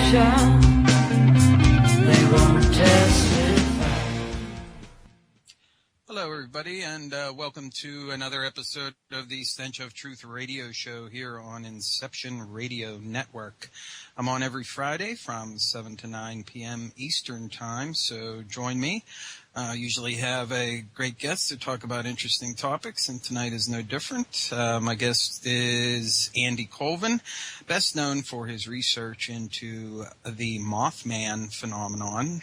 conviction. They won't testify. Hello, everybody, and welcome to another episode of the Stench of Truth radio show here on Inception Radio Network. I'm on every Friday from 7 to 9 p.m. Eastern Time, so join me. Usually have a great guest to talk about interesting topics, and tonight is no different. My guest is Andy Colvin, best known for his research into the Mothman phenomenon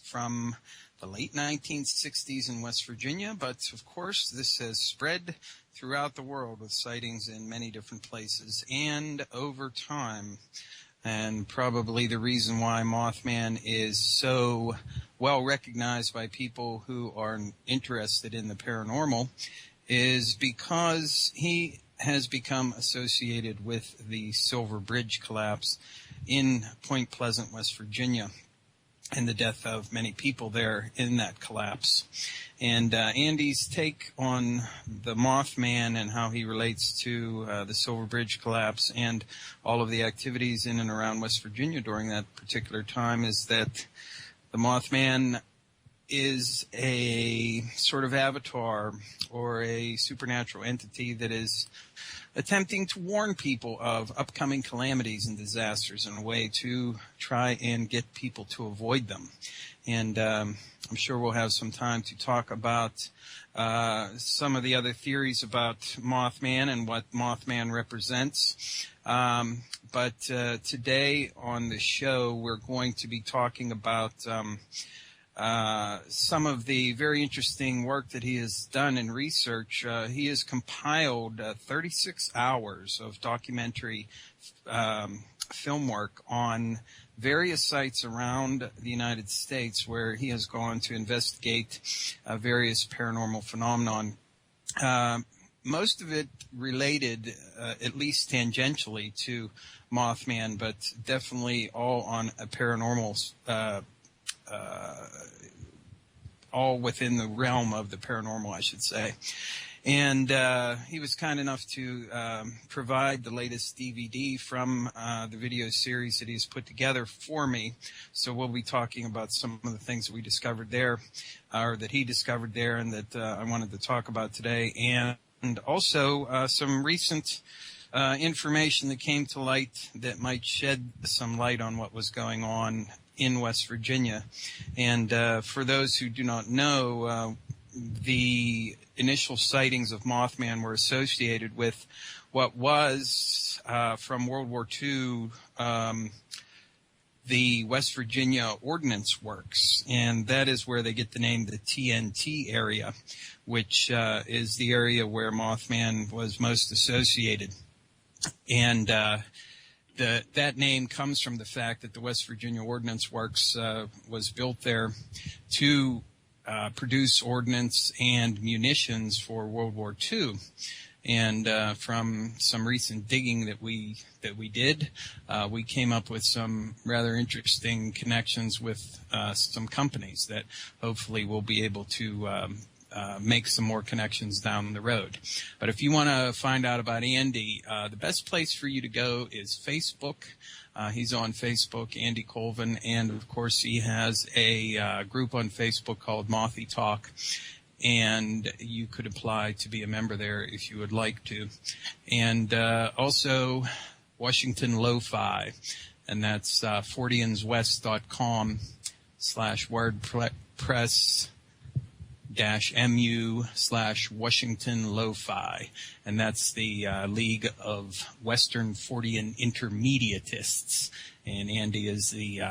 from the late 1960s in West Virginia, but of course this has spread throughout the world with sightings in many different places and over time. And probably the reason why Mothman is so well recognized by people who are interested in the paranormal is because he has become associated with the Silver Bridge collapse in Point Pleasant, West Virginia, and the death of many people there in that collapse. And Andy's take on the Mothman and how he relates to the Silver Bridge collapse and all of the activities in and around West Virginia during that particular time is that the Mothman is a sort of avatar or a supernatural entity that is attempting to warn people of upcoming calamities and disasters in a way to try and get people to avoid them. And I'm sure we'll have some time to talk about some of the other theories about Mothman and what Mothman represents. But today on the show, we're going to be talking about some of the very interesting work that he has done in research. He has compiled 36 hours of documentary film work on various sites around the United States where he has gone to investigate various paranormal phenomenon. Most of it related, at least tangentially, to Mothman, but definitely all on a paranormal all within the realm of the paranormal, I should say. And he was kind enough to provide the latest DVD from the video series that he's put together for me. So we'll be talking about some of the things that we discovered there, or that he discovered there, and that I wanted to talk about today. And also some recent information that came to light that might shed some light on what was going on in West Virginia. And for those who do not know, the initial sightings of Mothman were associated with what was, from World War II, the West Virginia Ordnance Works. And that is where they get the name the TNT area, which is the area where Mothman was most associated. And that name comes from the fact that the West Virginia Ordnance Works was built there to produce ordnance and munitions for World War II. And from some recent digging that we did, we came up with some rather interesting connections with some companies that hopefully we'll be able to make some more connections down the road. But if you want to find out about Andy, the best place for you to go is Facebook. He's on Facebook, Andy Colvin, and of course he has a group on Facebook called Mothy Talk, and you could apply to be a member there if you would like to. And also Washington Lo-Fi, and that's forteanswest.com/WordPress -mu/Washington Lo-Fi, and that's the League of Western Fortean Intermediatists, and Andy is the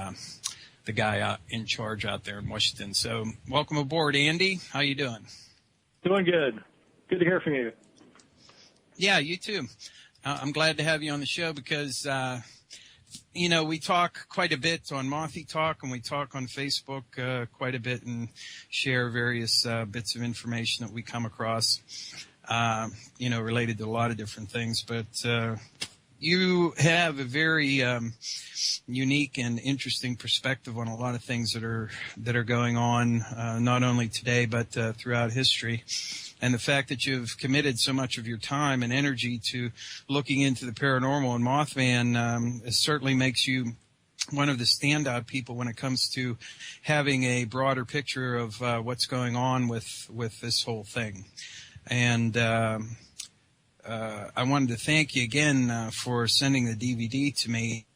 guy in charge out there in Washington. So welcome aboard, Andy. How you doing? Doing good. Good to hear from you. Yeah, you too. I'm glad to have you on the show because we talk quite a bit on Mothy Talk, and we talk on Facebook quite a bit and share various bits of information that we come across, related to a lot of different things. But you have a very unique and interesting perspective on a lot of things that are going on, not only today but throughout history. And the fact that you've committed so much of your time and energy to looking into the paranormal and Mothman certainly makes you one of the standout people when it comes to having a broader picture of what's going on with this whole thing. And I wanted to thank you again for sending the DVD to me.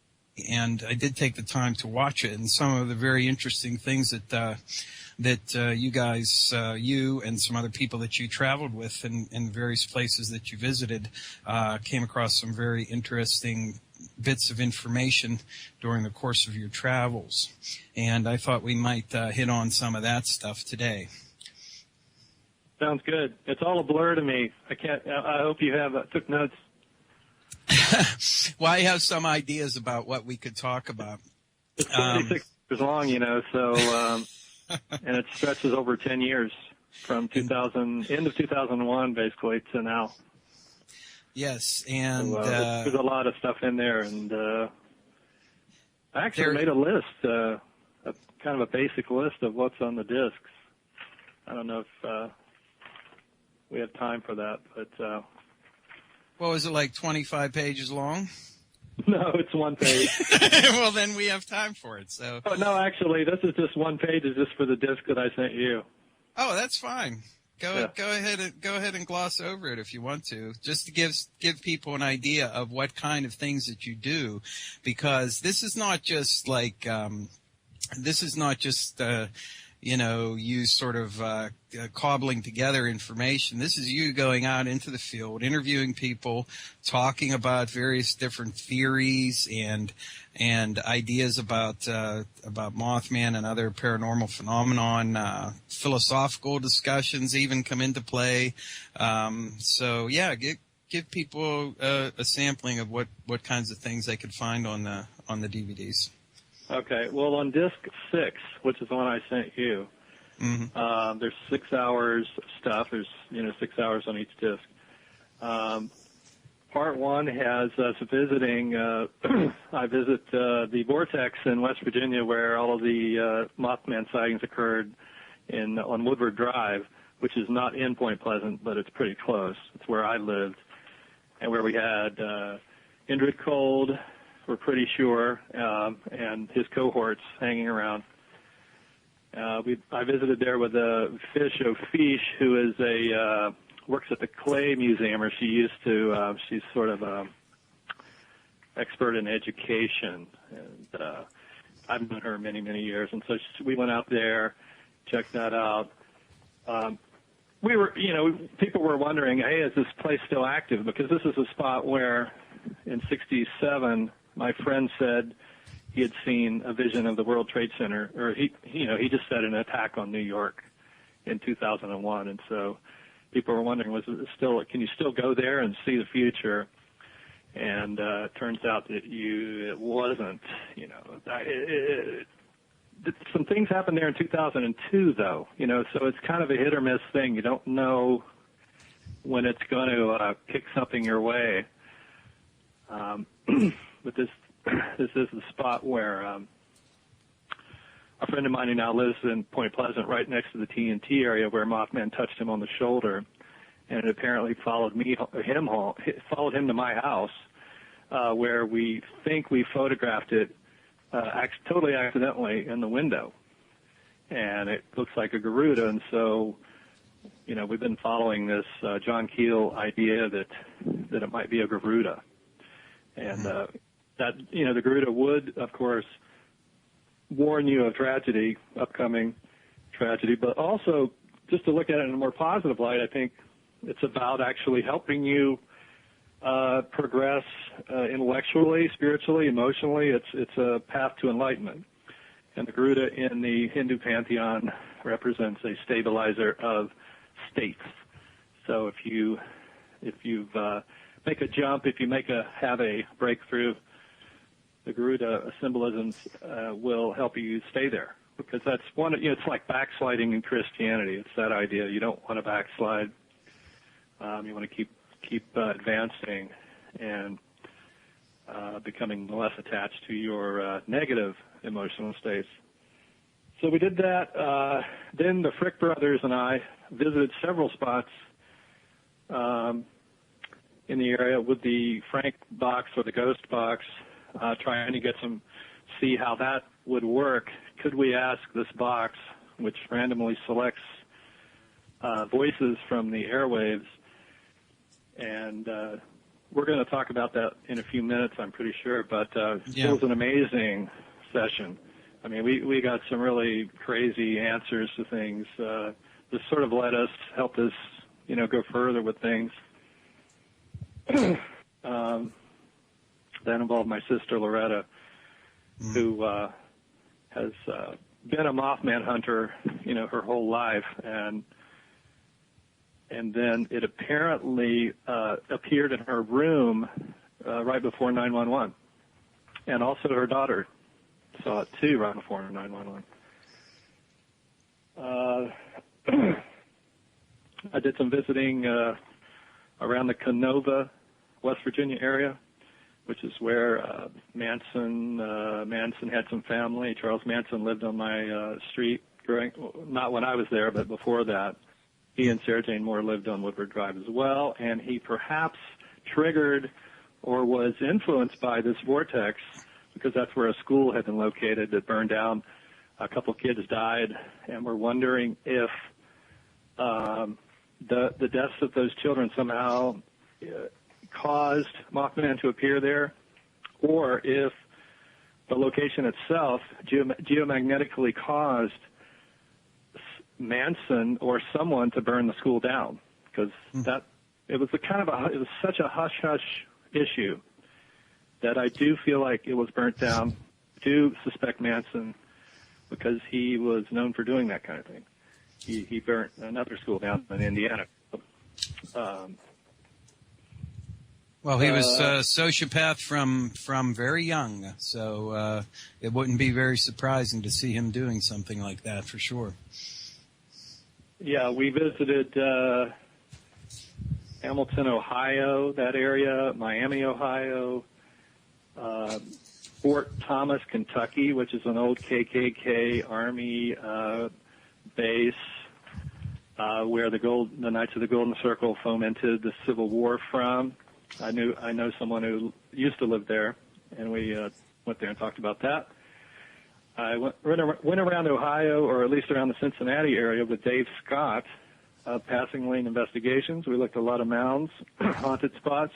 And I did take the time to watch it, and some of the very interesting things that you guys, you and some other people that you traveled with in various places that you visited, came across some very interesting bits of information during the course of your travels. And I thought we might hit on some of that stuff today. Sounds good. It's all a blur to me. I hope you took notes. Well, I have some ideas about what we could talk about. It's 26 years long, so, and it stretches over 10 years from end of 2001, basically, to now. Yes, and so, there's a lot of stuff in there, and I actually made a list, kind of a basic list of what's on the discs. I don't know if we have time for that, but... What was it, like 25 pages long? No, it's one page. Well, then we have time for it. So. Oh, no, actually, this is just one page. Is just for the disc that I sent you. Oh, that's fine. Go ahead and gloss over it if you want to, just to give people an idea of what kind of things that you do, because this is not just like you sort of cobbling together information. This is you going out into the field, interviewing people, talking about various different theories and ideas about Mothman and other paranormal phenomenon. Philosophical discussions even come into play. So yeah, give people a sampling of what kinds of things they could find on the DVDs. Okay. Well, on disc 6, which is the one I sent you, there's 6 hours of stuff. There's 6 hours on each disc. Part 1 has us visiting. I visit the vortex in West Virginia, where all of the Mothman sightings occurred on Woodward Drive, which is not in Point Pleasant, but it's pretty close. It's where I lived, and where we had Indrid Cold, we're pretty sure, and his cohorts hanging around. I visited there with Fish O'Fish, who is works at the Clay Museum, or she's sort of expert in education, and I've known her many, many years, and so we went out there, checked that out. People were wondering, hey, is this place still active? Because this is a spot where, in '67, my friend said he had seen a vision of the World Trade Center, or he just said an attack on New York in 2001, and so people were wondering, can you still go there and see the future? And it turns out that it wasn't. Some things happened there in 2002, though. So it's kind of a hit or miss thing. You don't know when it's going to kick something your way. But this is the spot where a friend of mine who now lives in Point Pleasant, right next to the TNT area, where Mothman touched him on the shoulder, and it apparently followed him to my house, where we think we photographed it totally accidentally in the window, and it looks like a Garuda. And so, we've been following this John Keel idea that it might be a Garuda. And that the Garuda would, of course, warn you of upcoming tragedy, but also, just to look at it in a more positive light, I think it's about actually helping you progress intellectually, spiritually, emotionally. It's a path to enlightenment. And the Garuda in the Hindu pantheon represents a stabilizer of states. So if you make a jump, if you have a breakthrough, the Garuda symbolisms will help you stay there, because that's one. It's like backsliding in Christianity. It's that idea. You don't want to backslide. You want to keep advancing and becoming less attached to your negative emotional states. So we did that. Then the Frick brothers and I visited several spots in the area with the Frank box or the Ghost box, trying to get some see how that would work, could we ask this box, which randomly selects voices from the airwaves, and we're going to talk about that in a few minutes, I'm pretty sure, but it was an amazing session. I mean, we got some really crazy answers to things. This sort of helped us, go further with things. That involved my sister Loretta, who has been a Mothman hunter, her whole life, and then it apparently appeared in her room right before 911, and also her daughter saw it too right before 911. I did some visiting around the Canova, West Virginia area, which is where Manson had some family. Charles Manson lived on my street, not when I was there, but before that. He and Sarah Jane Moore lived on Woodward Drive as well, and he perhaps triggered or was influenced by this vortex, because that's where a school had been located that burned down. A couple kids died, and we're wondering if the deaths of those children somehow caused Mothman to appear there, or if the location itself geomagnetically caused Manson or someone to burn the school down, because it was such a hush-hush issue that I do feel like it was burnt down. I do suspect Manson, because he was known for doing that kind of thing. He burnt another school down in Indiana. Well, he was a sociopath from very young, so it wouldn't be very surprising to see him doing something like that for sure. Yeah, we visited Hamilton, Ohio, that area, Miami, Ohio, Fort Thomas, Kentucky, which is an old KKK Army base where the Knights of the Golden Circle fomented the Civil War from. I know someone who used to live there, and we went there and talked about that. I went around Ohio, or at least around the Cincinnati area, with Dave Scott of Passing Lane Investigations. We looked at a lot of mounds, haunted spots.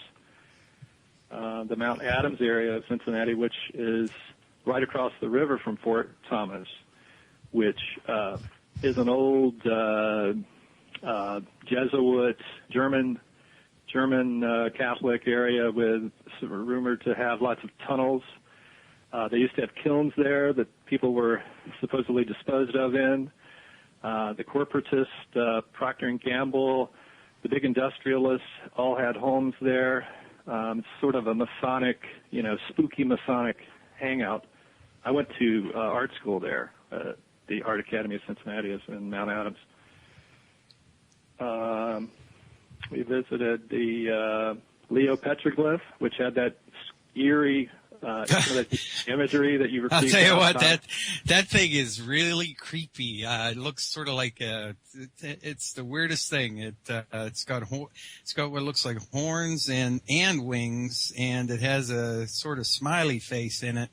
The Mount Adams area of Cincinnati, which is right across the river from Fort Thomas, which is an old Jesuit German Catholic area with rumored to have lots of tunnels. They used to have kilns there that people were supposedly disposed of in. The corporatists, Procter & Gamble, the big industrialists all had homes there. It's sort of a Masonic, spooky Masonic hangout. I went to art school there. The Art Academy of Cincinnati is in Mount Adams. We visited the Leo petroglyph, which had that eerie that imagery that you were. I'll tell you what, that thing is really creepy. It looks sort of like it's the weirdest thing. It's got what looks like horns and wings, and it has a sort of smiley face in it,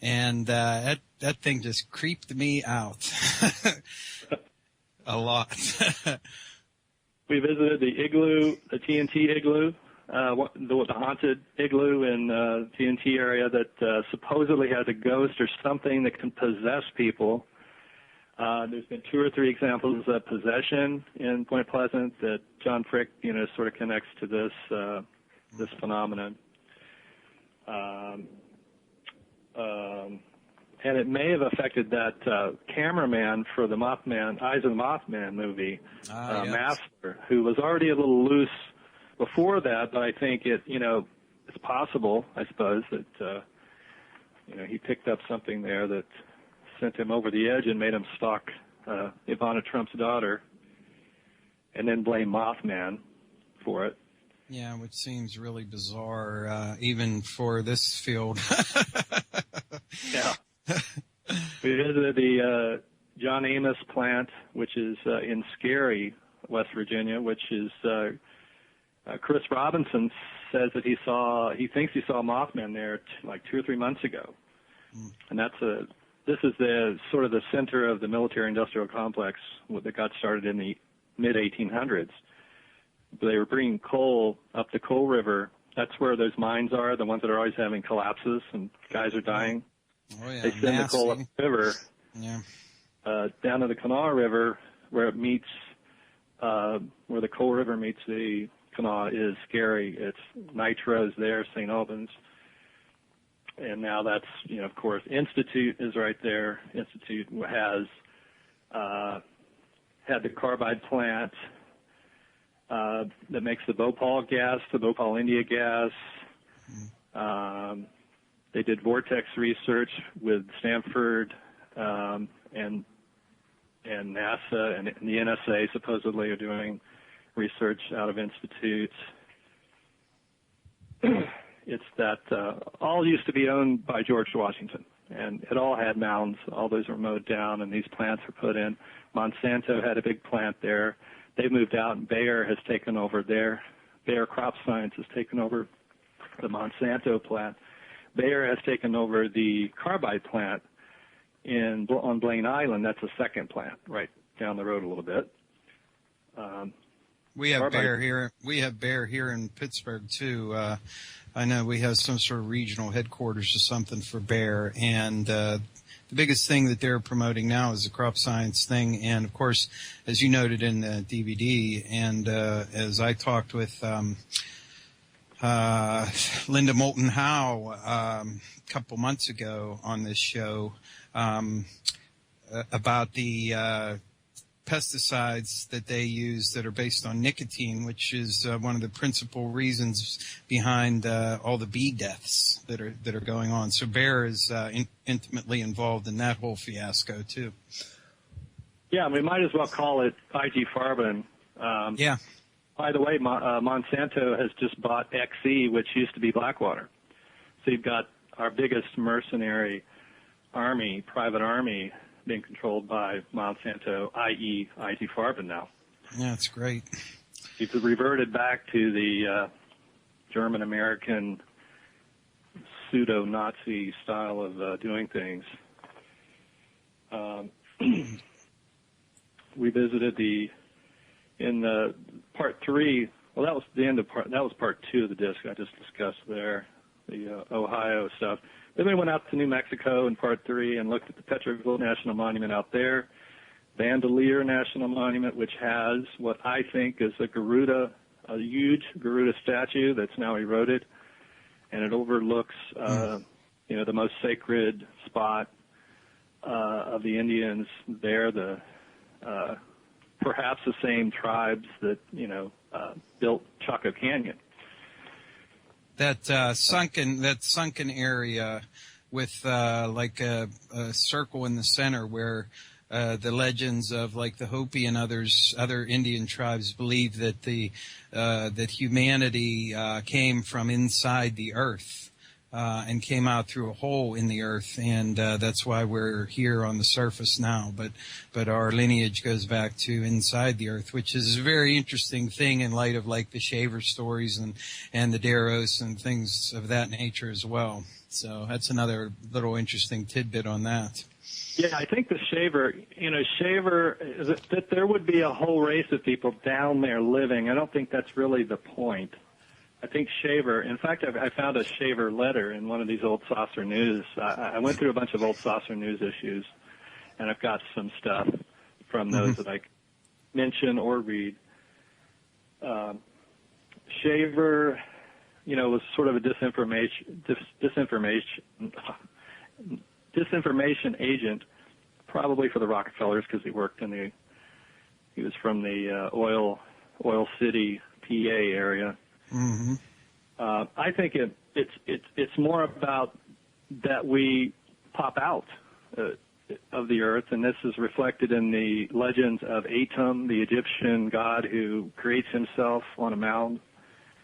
and that thing just creeped me out a lot. We visited the igloo, the TNT igloo, the haunted igloo in TNT area that supposedly has a ghost or something that can possess people. There's been 2 or 3 examples of possession in Point Pleasant that John Frick, sort of connects to this phenomenon. And it may have affected that cameraman for the Mothman, Eyes of the Mothman movie, yes. Master, who was already a little loose before that, but I think it's possible, I suppose, that he picked up something there that sent him over the edge and made him stalk Ivana Trump's daughter, and then blame Mothman for it. Yeah, which seems really bizarre, even for this field. Yeah. We visited the John Amos plant, which is in Scary, West Virginia, which is Chris Robinson says that he thinks he saw Mothman there like 2 or 3 months ago. And this is the sort of the center of the military-industrial complex that got started in the mid-1800s. They were bringing coal up the Coal River. That's where those mines are, the ones that are always having collapses and guys are dying. Oh, yeah. They send the coal up the river. Yeah. Down to the Kanawha River, where it meets, where the Coal River meets the Kanawha, is scary. It's Nitro's there, St. Albans. And now that's, of course, Institute is right there. Institute has had the carbide plant that makes the Bhopal gas, the Bhopal India gas. They did vortex research with Stanford and NASA, and the NSA supposedly are doing research out of institutes. It's that all used to be owned by George Washington, and it all had mounds. All those were mowed down, and these plants were put in. Monsanto had a big plant there. They moved out, and Bayer has taken over there. Bayer Crop Science has taken over the Monsanto plant. Bayer has taken over the carbide plant on Blaine Island. That's a second plant right down the road a little bit. We have Bayer here. We have Bayer here in Pittsburgh too. I know we have some sort of regional headquarters or something for Bayer, and the biggest thing that they're promoting now is the crop science thing. And of course, as you noted in the DVD, and as I talked with Linda Moulton Howe a couple months ago on this show about the pesticides that they use that are based on nicotine, which is one of the principal reasons behind all the bee deaths that are going on. So Bayer is intimately involved in that whole fiasco too. Yeah, we might as well call it IG Farben. Yeah. By the way, Monsanto has just bought XE, which used to be Blackwater. So you've got our biggest mercenary army, private army, being controlled by Monsanto, i.e. IG Farben now. Yeah, that's great. You've reverted back to the German-American pseudo-Nazi style of doing things. We visited in the part 3. Well, that was the end of that was part 2 of the disc I just discussed there, the Ohio stuff. Then we went out to New Mexico in part 3 and looked at the Petroglyph National Monument out there, Bandelier National Monument, which has what I think is a huge Garuda statue that's now eroded, and it overlooks, the most sacred spot of the Indians there, perhaps the same tribes that built Chaco Canyon. That sunken area with like a circle in the center where the legends of like the Hopi and other Indian tribes believe that that humanity came from inside the earth and came out through a hole in the earth, and that's why we're here on the surface now. But our lineage goes back to inside the earth, which is a very interesting thing in light of like the Shaver stories and the Deros and things of that nature as well. So that's another little interesting tidbit on that. Yeah, I think the Shaver, that there would be a whole race of people down there living. I don't think that's really the point. I think Shaver, in fact, I found a Shaver letter in one of these old Saucer News. I went through a bunch of old Saucer News issues, and I've got some stuff from those that I mention or read. Shaver, was sort of a disinformation agent, probably for the Rockefellers, because he was from the Oil City, PA area. Mm-hmm. I think it's more about that we pop out of the earth, and this is reflected in the legends of Atum, the Egyptian god who creates himself on a mound.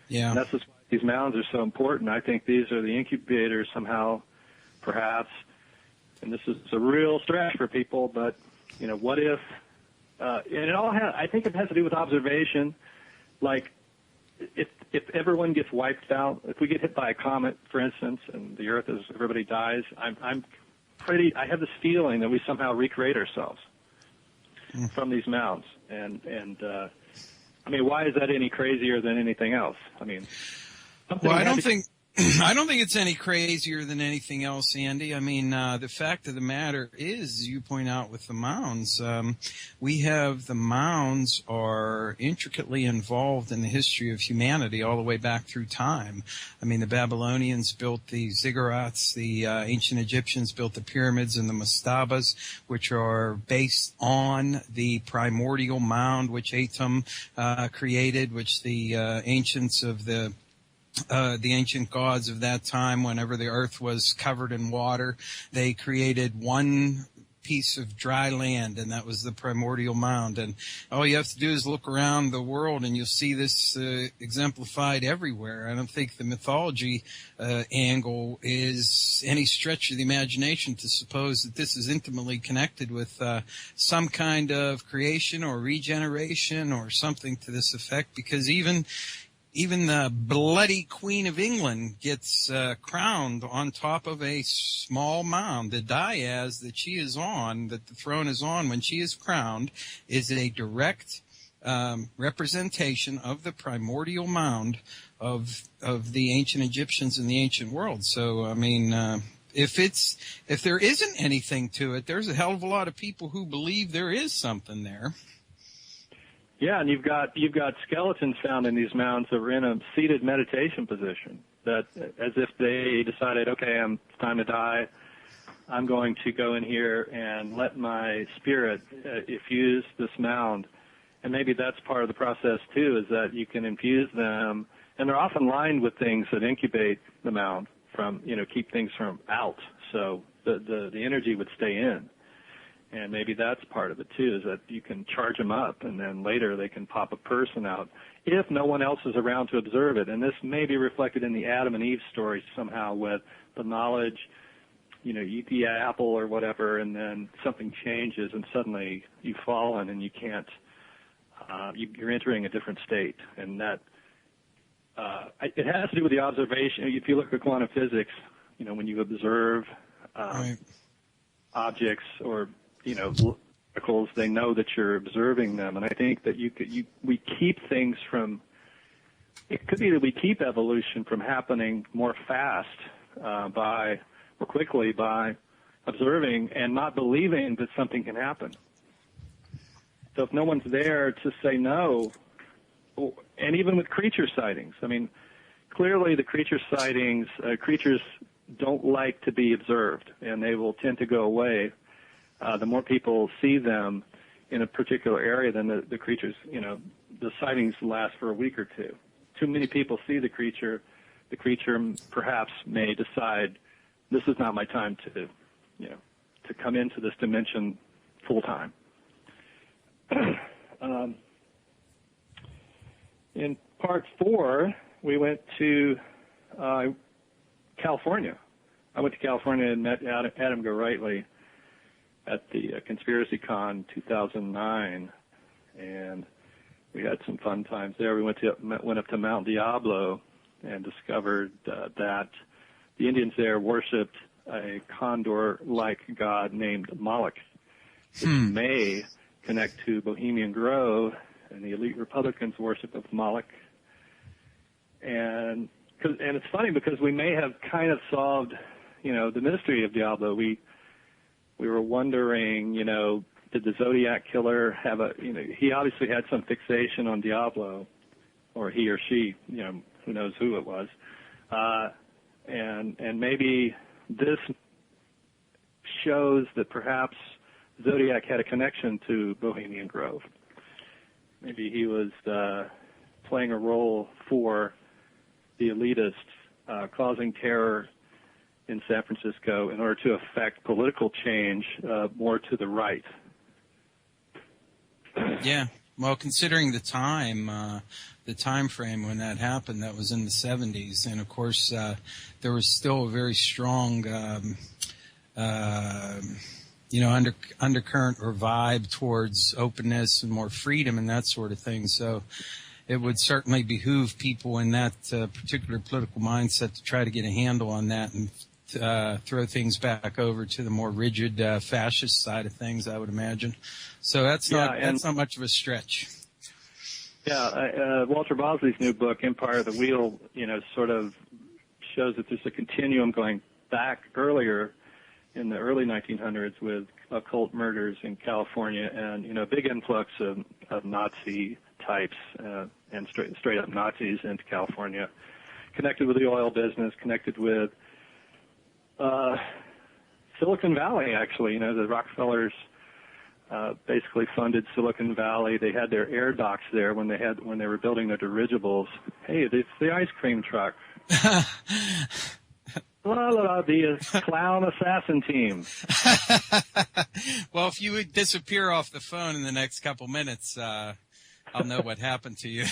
Yeah, and that's why these mounds are so important. I think these are the incubators somehow, perhaps. And this is a real stretch for people, but what if? And it all I think it has to do with observation, like. If everyone gets wiped out, if we get hit by a comet, for instance, and the Earth everybody dies, I'm I have this feeling that we somehow recreate ourselves from these mounds. And I mean, why is that any crazier than anything else? I mean, well, I don't think it's any crazier than anything else, Andy. I mean, the fact of the matter is, you point out with the mounds, the mounds are intricately involved in the history of humanity all the way back through time. I mean, the Babylonians built the ziggurats, the ancient Egyptians built the pyramids and the mastabas, which are based on the primordial mound which Atum created, which the ancients of the ancient gods of that time, whenever the earth was covered in water, they created one piece of dry land, and that was the primordial mound. And all you have to do is look around the world, and you'll see this exemplified everywhere. I don't think the mythology angle is any stretch of the imagination to suppose that this is intimately connected with some kind of creation or regeneration or something to this effect, because even the bloody Queen of England gets crowned on top of a small mound. The dais that she is on, that the throne is on when she is crowned, is a direct representation of the primordial mound of the ancient Egyptians in the ancient world. So, I mean, if there isn't anything to it, there's a hell of a lot of people who believe there is something there. Yeah, and you've got skeletons found in these mounds that were in a seated meditation position, that as if they decided, okay, it's time to die. I'm going to go in here and let my spirit infuse this mound. And maybe that's part of the process too, is that you can infuse them, and they're often lined with things that incubate the mound from, keep things from out, so the energy would stay in. And maybe that's part of it, too, is that you can charge them up, and then later they can pop a person out if no one else is around to observe it. And this may be reflected in the Adam and Eve story somehow, with the knowledge, you eat the apple or whatever, and then something changes, and suddenly you've fallen, and you can't, you're entering a different state. And that, it has to do with the observation. If you look at quantum physics, when you observe Right. objects or particles, they know that you're observing them. And I think that we keep things from, it could be that we keep evolution from happening more fast more quickly by observing and not believing that something can happen. So if no one's there to say no, and even with creature sightings, I mean, clearly the creature sightings, creatures don't like to be observed, and they will tend to go away. The more people see them in a particular area, then the creatures, the sightings last for a week or two. Too many people see the creature perhaps may decide, this is not my time to come into this dimension full time. In part 4, we went to California. I went to California and met Adam Gorightly at the Conspiracy Con 2009, and we had some fun times there. We went up to Mount Diablo and discovered that the Indians there worshipped a condor-like god named Moloch, which may connect to Bohemian Grove and the elite Republicans' worship of Moloch. And it's funny because we may have kind of solved, the mystery of Diablo. We were wondering, did the Zodiac killer have he obviously had some fixation on Diablo, or he or she, who knows who it was. And maybe this shows that perhaps Zodiac had a connection to Bohemian Grove. Maybe he was playing a role for the elitists, causing terror in San Francisco in order to affect political change more to the right. Yeah. Well, considering the time frame when that happened, that was in the 70s, and of course there was still a very strong, undercurrent or vibe towards openness and more freedom and that sort of thing. So it would certainly behoove people in that particular political mindset to try to get a handle on that and throw things back over to the more rigid fascist side of things, I would imagine. So that's not much of a stretch. Yeah, Walter Bosley's new book, Empire of the Wheel, sort of shows that there's a continuum going back earlier in the early 1900s with occult murders in California and, a big influx of Nazi types and straight up Nazis into California, connected with the oil business, connected with Silicon Valley, actually. The Rockefellers basically funded Silicon Valley. They had their air docks there when they were building their dirigibles. Hey, it's the ice cream truck. The clown assassin team. Well, if you would disappear off the phone in the next couple minutes, I'll know what happened to you.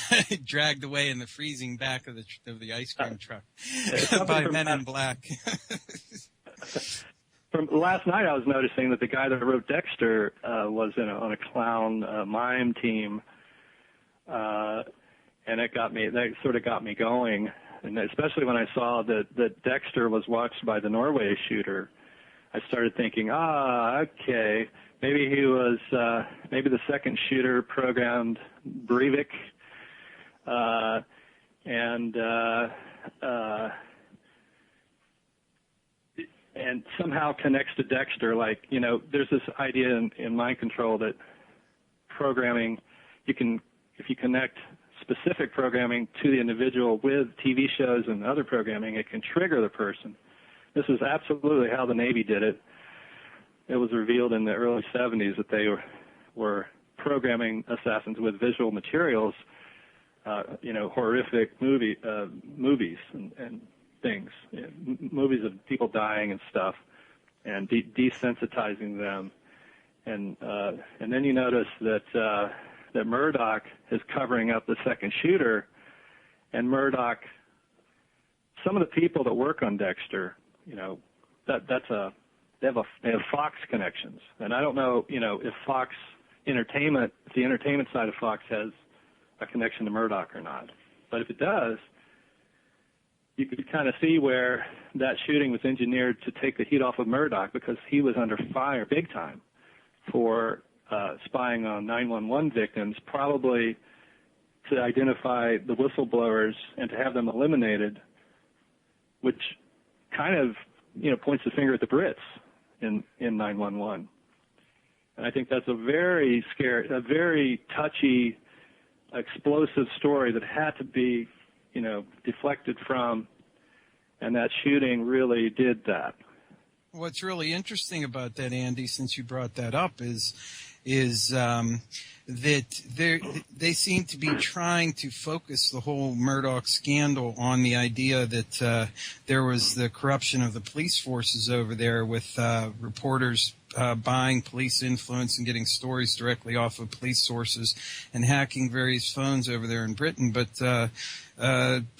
Dragged away in the freezing back of the ice cream truck by Men in Black. From last night, I was noticing that the guy that wrote Dexter was on a clown mime team, and that sort of got me going. And especially when I saw that Dexter was watched by the Norway shooter, I started thinking, okay, maybe he was, maybe the second shooter programmed Breivik, and somehow connects to Dexter. Like, there's this idea in mind control that programming, if you connect specific programming to the individual with TV shows and other programming, it can trigger the person. This is absolutely how the Navy did it. It was revealed in the early 70s that they were programming assassins with visual materials, horrific movies and things, movies of people dying and stuff, and desensitizing them. And then you notice that Murdoch is covering up the second shooter, and Murdoch, some of the people that work on Dexter, they have Fox connections, and I don't know, if Fox Entertainment, if the entertainment side of Fox has a connection to Murdoch or not. But if it does, you could kind of see where that shooting was engineered to take the heat off of Murdoch, because he was under fire big time for spying on 911 victims, probably to identify the whistleblowers and to have them eliminated, which kind of, points the finger at the Brits in 911. And I think that's a very scary, a very touchy, explosive story that had to be, deflected from, and that shooting really did that. What's really interesting about that, Andy, since you brought that up, is that they seem to be trying to focus the whole Murdoch scandal on the idea that there was the corruption of the police forces over there, with reporters buying police influence and getting stories directly off of police sources and hacking various phones over there in Britain. But the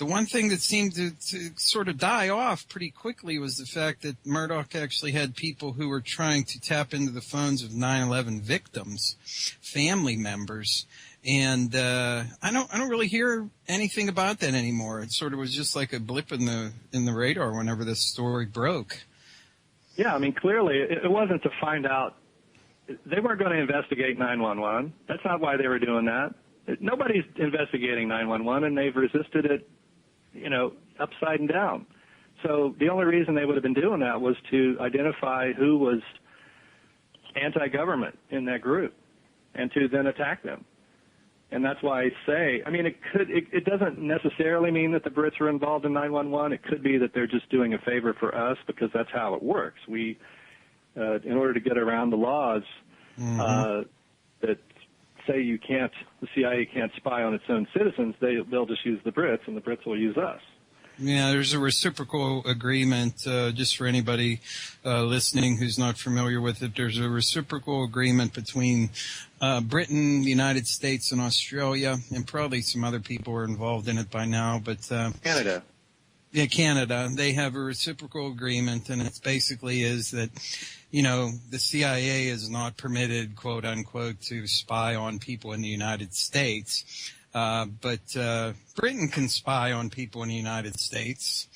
one thing that seemed to sort of die off pretty quickly was the fact that Murdoch actually had people who were trying to tap into the phones of 9/11 victims, family members, and I don't really hear anything about that anymore. It sort of was just like a blip in the radar whenever this story broke. Yeah, I mean, clearly it wasn't to find out. They weren't going to investigate 911. That's not why they were doing that. Nobody's investigating 911, and they've resisted it, upside and down. So the only reason they would have been doing that was to identify who was anti-government in that group and to then attack them. And that's why I say, I mean, it doesn't necessarily mean that the Brits are involved in 911. It could be that they're just doing a favor for us, because that's how it works. We, in order to get around the laws that say the CIA can't spy on its own citizens, they'll just use the Brits, and the Brits will use us. Yeah, there's a reciprocal agreement, just for anybody listening who's not familiar with it. There's a reciprocal agreement between Britain, the United States, and Australia, and probably some other people are involved in it by now. But Canada. Yeah, Canada. They have a reciprocal agreement, and it basically is that, the CIA is not permitted, quote unquote, to spy on people in the United States. But Britain can spy on people in the United States.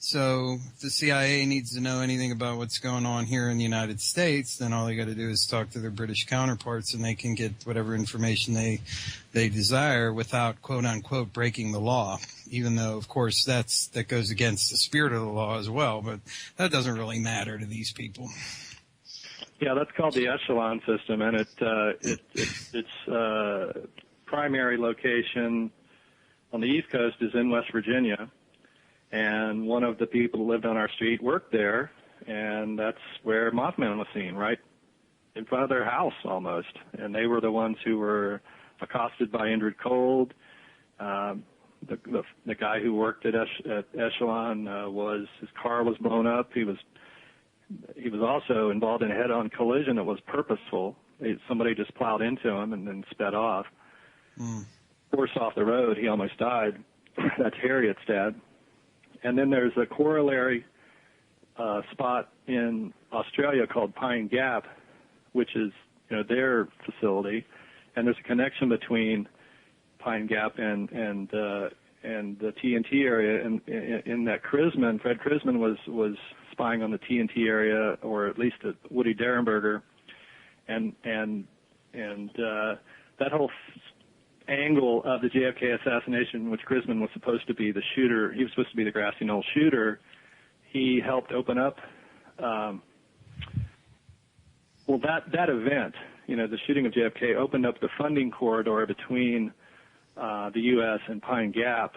So if the CIA needs to know anything about what's going on here in the United States, then all they got to do is talk to their British counterparts, and they can get whatever information they desire without, quote unquote, breaking the law. Even though, of course, that goes against the spirit of the law as well, but that doesn't really matter to these people. Yeah, that's called the echelon system, and its primary location on the East Coast is in West Virginia. And one of the people who lived on our street worked there, and that's where Mothman was seen, right in front of their house almost. And they were the ones who were accosted by Indrid Cold. The guy who worked at Echelon his car was blown up. He was also involved in a head-on collision that was purposeful. Somebody just plowed into him and then sped off. Forced off the road, he almost died. That's Harriet's dad. And then there's a corollary spot in Australia called Pine Gap, which is their facility, and there's a connection between Pine Gap and the TNT area. And in that Fred Krisman was spying on the TNT area, or at least at Woody Derenberger, and that whole angle of the JFK assassination, which Krisman was supposed to be the shooter. He was supposed to be the grassy knoll shooter. He helped open up, that event, the shooting of JFK opened up the funding corridor between the U.S. and Pine Gap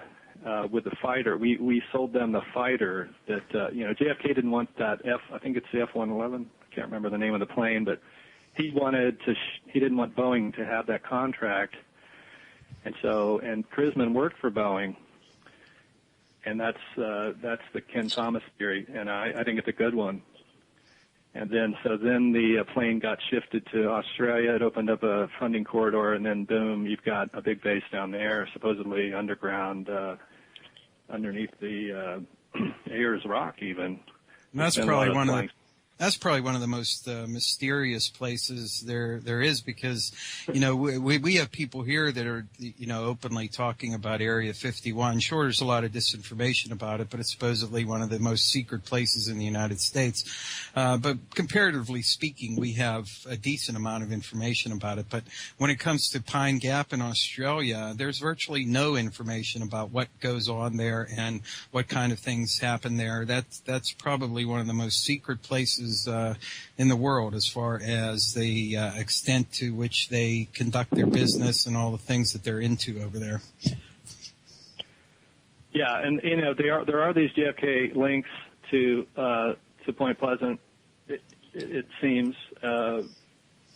with the fighter. We sold them the fighter that, JFK didn't want that I think it's the F-111. I can't remember the name of the plane, but he didn't want Boeing to have that contract. And Krisman worked for Boeing, and that's the Ken Thomas theory, and I think it's a good one. And then the plane got shifted to Australia. It opened up a funding corridor, and then boom, you've got a big base down there, supposedly underground, underneath the Ayers Rock, even. And that's probably one of the That's probably one of the most mysterious places there is, because, we have people here that are, openly talking about Area 51. Sure, there's a lot of disinformation about it, but it's supposedly one of the most secret places in the United States. But comparatively speaking, we have a decent amount of information about it. But when it comes to Pine Gap in Australia, there's virtually no information about what goes on there and what kind of things happen there. That's probably one of the most secret places in the world, as far as the extent to which they conduct their business and all the things that they're into over there. Yeah, and there are these JFK links to Point Pleasant. It seems Tanya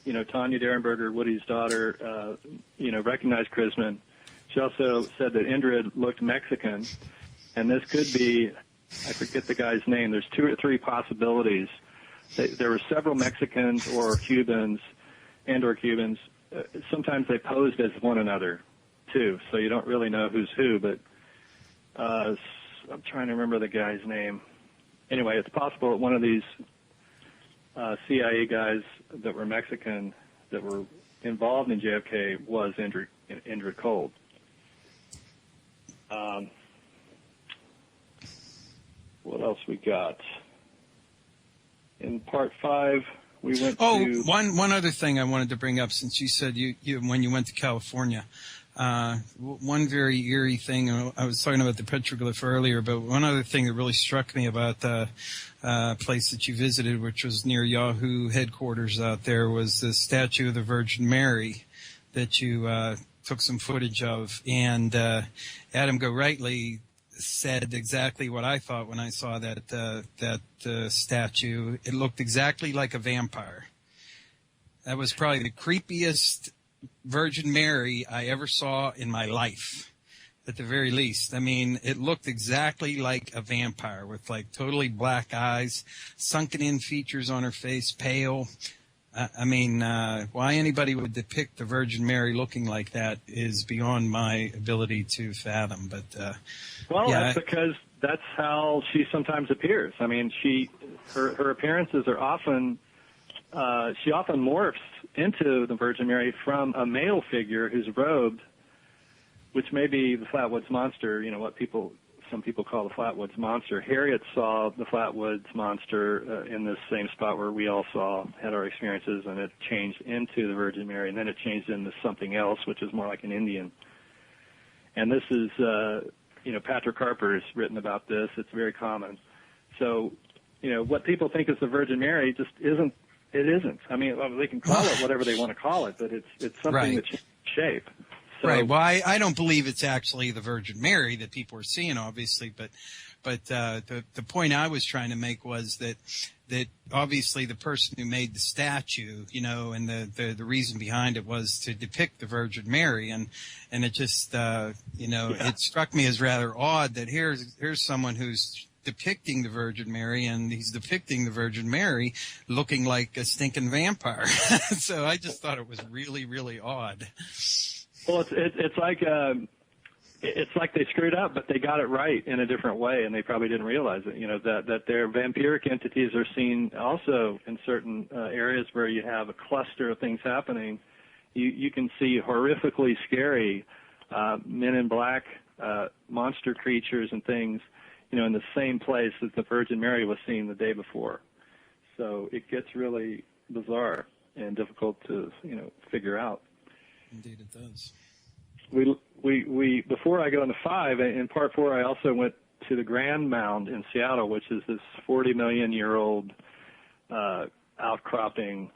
Derenberger, Woody's daughter, recognized Krisman. She also said that Indrid looked Mexican, and this could be, I forget the guy's name. There's 2 or 3 possibilities. There were several Mexicans or Cubans. Sometimes they posed as one another, too, so you don't really know who's who. But I'm trying to remember the guy's name. Anyway, it's possible that one of these CIA guys that were Mexican that were involved in JFK was Indrid Cold. What else we got? In part 5, we went to... one other thing I wanted to bring up, since you said you when you went to California. One very eerie thing, I was talking about the petroglyph earlier, but one other thing that really struck me about the place that you visited, which was near Yahoo headquarters out there, was the statue of the Virgin Mary that you took some footage of. And Adam Gorightly said exactly what I thought when I saw that statue. It looked exactly like a vampire. That was probably the creepiest Virgin Mary I ever saw in my life, at the very least. I mean, it looked exactly like a vampire, with like totally black eyes, sunken in features on her face, pale. Why anybody would depict the Virgin Mary looking like that is beyond my ability to fathom. But that's because that's how she sometimes appears. I mean, her appearances are often she often morphs into the Virgin Mary from a male figure who's robed, which may be the Flatwoods Monster, what people some people call the Flatwoods Monster. Harriet saw the Flatwoods Monster in this same spot where we all had our experiences, and it changed into the Virgin Mary, and then it changed into something else, which is more like an Indian. And this is, Patrick Harper has written about this. It's very common. So, what people think is the Virgin Mary just isn't. It isn't. I mean, they can call it whatever they want to call it, but it's something that changed shape. So, right. Well, I don't believe it's actually the Virgin Mary that people are seeing, obviously, but the point I was trying to make was that obviously the person who made the statue, and the reason behind it was to depict the Virgin Mary, and it just it struck me as rather odd that here's someone who's depicting the Virgin Mary, and he's depicting the Virgin Mary looking like a stinking vampire. So I just thought it was really, really odd. Well, it's like they screwed up, but they got it right in a different way, and they probably didn't realize it. That their vampiric entities are seen also in certain areas where you have a cluster of things happening. You can see horrifically scary men in black monster creatures and things, in the same place that the Virgin Mary was seen the day before. So it gets really bizarre and difficult to figure out. Indeed, it does. We before I go into 5, in part 4, I also went to the Grand Mound in Seattle, which is this 40 million year old outcropping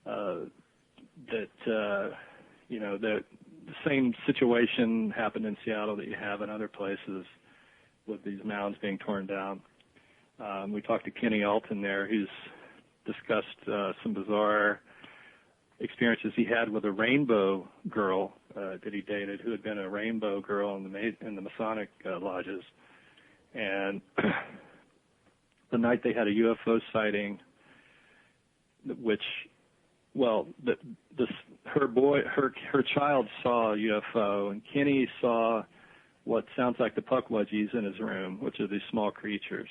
that the same situation happened in Seattle that you have in other places with these mounds being torn down. We talked to Kenny Alton there, who's discussed some bizarre experiences he had with a rainbow girl that he dated, who had been a rainbow girl in the Masonic lodges. And the night they had a UFO sighting, which, her child saw a UFO, and Kenny saw what sounds like the puckwudgies in his room, which are these small creatures.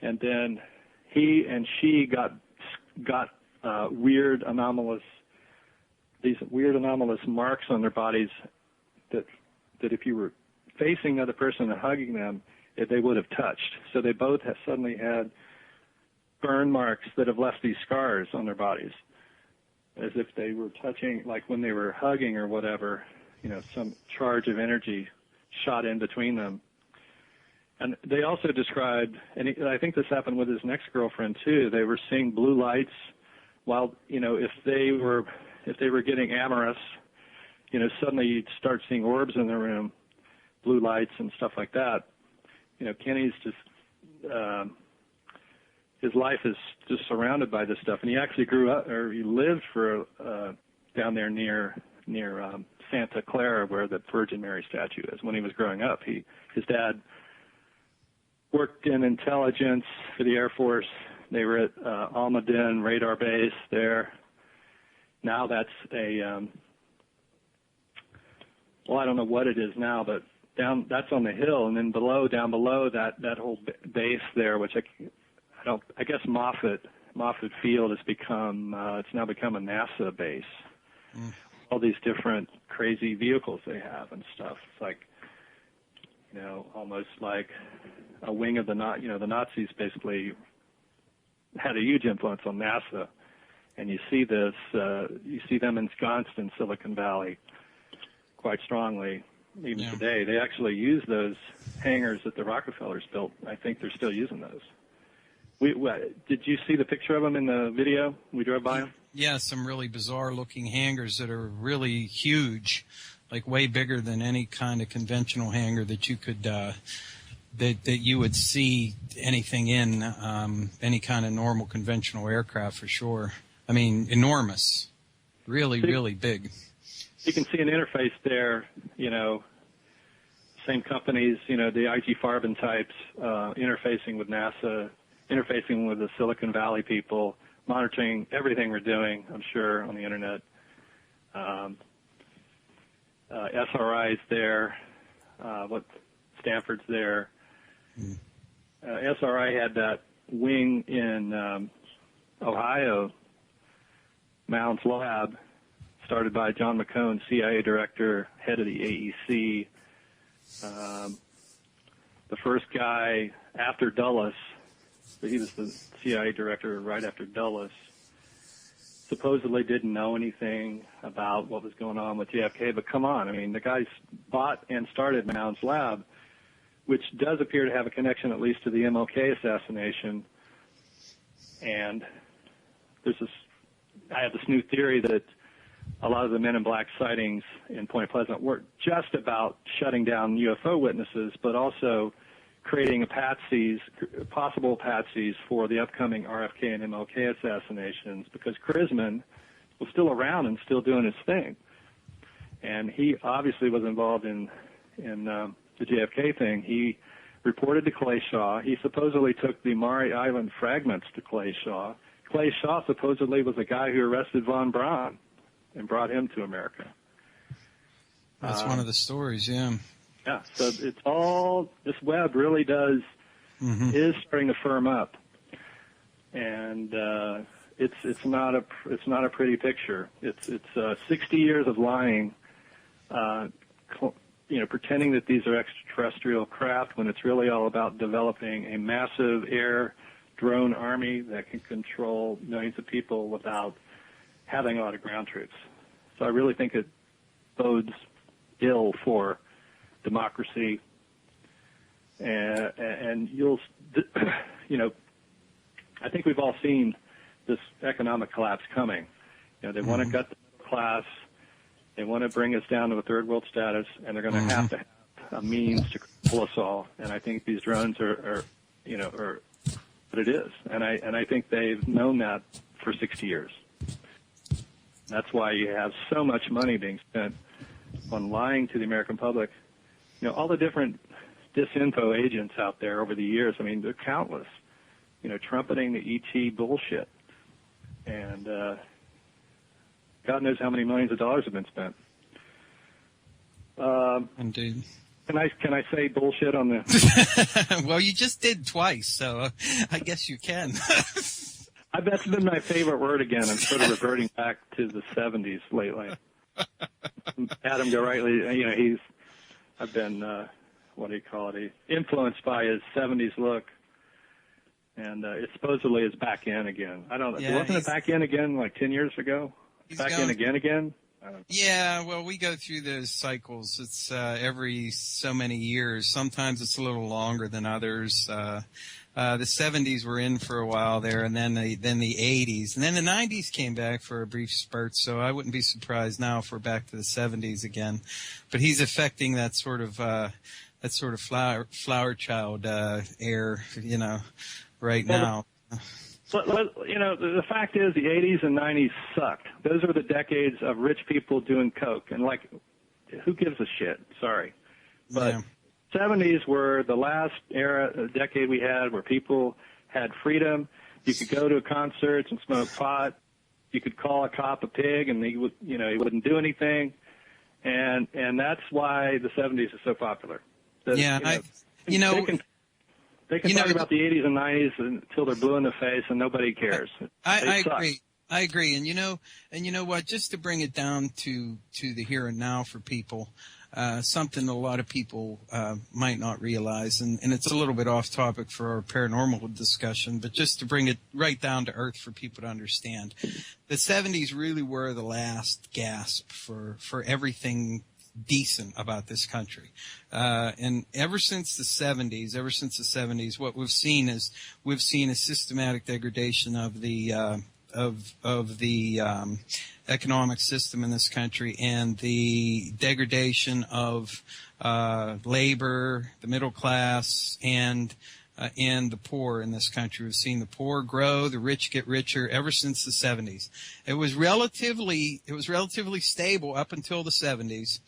And then he and she got weird anomalous marks on their bodies that if you were facing the other person and hugging them, they would have touched. So they both suddenly had burn marks that have left these scars on their bodies, as if they were touching, like when they were hugging or whatever, some charge of energy shot in between them. And they also described, and I think this happened with his next girlfriend too, they were seeing blue lights while, if they were getting amorous, suddenly you'd start seeing orbs in the room, blue lights and stuff like that. Kenny's just, his life is just surrounded by this stuff. And he actually grew up, or he lived down there near Santa Clara, where the Virgin Mary statue is. When he was growing up, his dad worked in intelligence for the Air Force. They were at Almaden Radar Base there. Now that's I don't know what it is now, but that's on the hill, and then down below that whole base there, which I guess Moffett Field has it's now become a NASA base. Mm. All these different crazy vehicles they have and stuff. It's like, almost like a wing of the Nazis basically had a huge influence on NASA. And you see this, you see them ensconced in Silicon Valley quite strongly. Even today, they actually use those hangars that the Rockefellers built. I think they're still using those. Did you see the picture of them in the video? We drove by them? Yeah, some really bizarre-looking hangars that are really huge, like way bigger than any kind of conventional hangar that you could that you would see anything in any kind of normal conventional aircraft for sure. I mean, enormous, really, really big. You can see an interface there, same companies, the IG Farben types, interfacing with NASA, interfacing with the Silicon Valley people, monitoring everything we're doing, I'm sure, on the Internet. SRI's there, Stanford's there. SRI had that wing in Ohio, Mounds Lab, started by John McCone, CIA director, head of the AEC. the first guy after Dulles, he was the CIA director right after Dulles, supposedly didn't know anything about what was going on with JFK. But come on, I mean, the guy bought and started Mound's lab, which does appear to have a connection at least to the MLK assassination. And I have this new theory that a lot of the Men in Black sightings in Point Pleasant weren't just about shutting down UFO witnesses, but also creating possible patsies for the upcoming RFK and MLK assassinations, because Crisman was still around and still doing his thing. And he obviously was involved in the JFK thing. He reported to Clay Shaw. He supposedly took the Maury Island fragments to Clay Shaw. Clay Shaw supposedly was the guy who arrested von Braun and brought him to America. That's one of the stories, yeah. Yeah, so it's all, this web really is starting to firm up, and it's not a pretty picture. It's 60 years of lying, pretending that these are extraterrestrial craft when it's really all about developing a massive air drone army that can control millions of people without having a lot of ground troops. So I really think it bodes ill for democracy, and you'll, I think we've all seen this economic collapse coming. They want to gut the middle class, they want to bring us down to a third world status, and they're going to have a means to control us all. And I think these drones are what it is, and I think they've known that for 60 years. That's why you have so much money being spent on lying to the American public. All the different disinfo agents out there over the years, I mean, they're countless, trumpeting the ET bullshit. And God knows how many millions of dollars have been spent. Indeed. Can I say bullshit on the... Well, you just did twice, so I guess you can. I bet it's been my favorite word again. I'm sort of reverting back to the 70s lately. Adam Gorightly, I've been, influenced by his 70s look, and it supposedly is back in again. I don't know. Yeah, wasn't it back in again like 10 years ago? Back in again? Yeah, well, we go through those cycles. It's every so many years. Sometimes it's a little longer than others. The 70s were in for a while there, and then the 80s, and then the 90s came back for a brief spurt. So I wouldn't be surprised now if we're back to the 70s again. But he's affecting that sort of flower child air, right now. But, the fact is the 80s and 90s sucked. Those were the decades of rich people doing coke, and who gives a shit? Sorry, but. Yeah. 70s were the last decade we had where people had freedom. You could go to concerts and smoke pot. You could call a cop a pig, and he wouldn't do anything. And that's why the 70s is so popular. They can talk about the 80s and 90s until they're blue in the face, and nobody cares. I agree. I agree. And you know what? Just to bring it down to the here and now for people. Something a lot of people might not realize, and it's a little bit off topic for our paranormal discussion, but just to bring it right down to earth for people to understand. The 70s really were the last gasp for everything decent about this country. And ever since the 70s, what we've seen is a systematic degradation of the economic system in this country, and the degradation of labor, the middle class, and the poor in this country. We've seen the poor grow, the rich get richer ever since the 70s. It was relatively stable up until the 70s,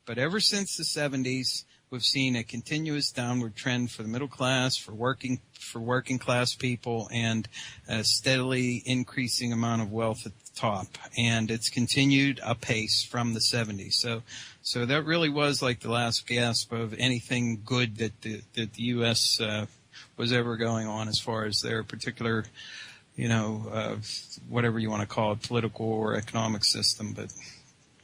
but ever since the 70s, we've seen a continuous downward trend for the middle class, for working class people, and a steadily increasing amount of wealth at the top. And it's continued apace from the 70s. So that really was like the last gasp of anything good that the U.S. Was ever going on as far as their particular, whatever you want to call it, political or economic system. But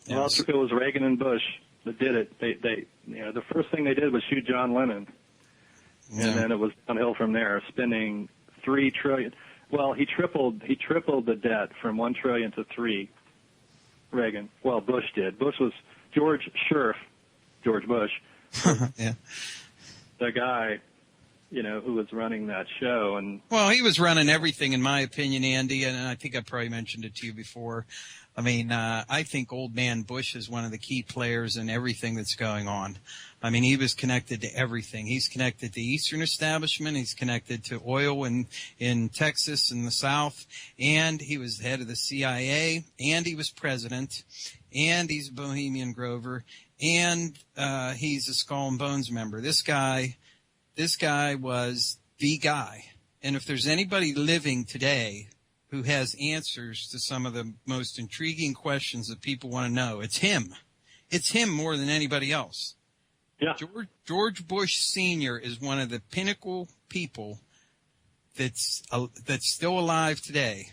well, it was Reagan and Bush that did it. They the first thing they did was shoot John Lennon, Yeah. And then it was downhill from there, spending $3 trillion. Well, he tripled the debt from $1 trillion to $3 trillion. Reagan. Well, Bush did. Bush was George Bush. Yeah. The guy, who was running that show. And well, he was running everything, in my opinion, Andy, and I think I probably mentioned it to you before. I mean, I think old man Bush is one of the key players in everything that's going on. I mean, he was connected to everything. He's connected to the Eastern establishment. He's connected to oil in Texas and the South. And he was head of the CIA. And he was president. And he's a Bohemian Grover. And he's a Skull and Bones member. This guy was the guy. And if there's anybody living today who has answers to some of the most intriguing questions that people want to know, it's him. It's him more than anybody else. Yeah. George Bush Sr. is one of the pinnacle people that's still alive today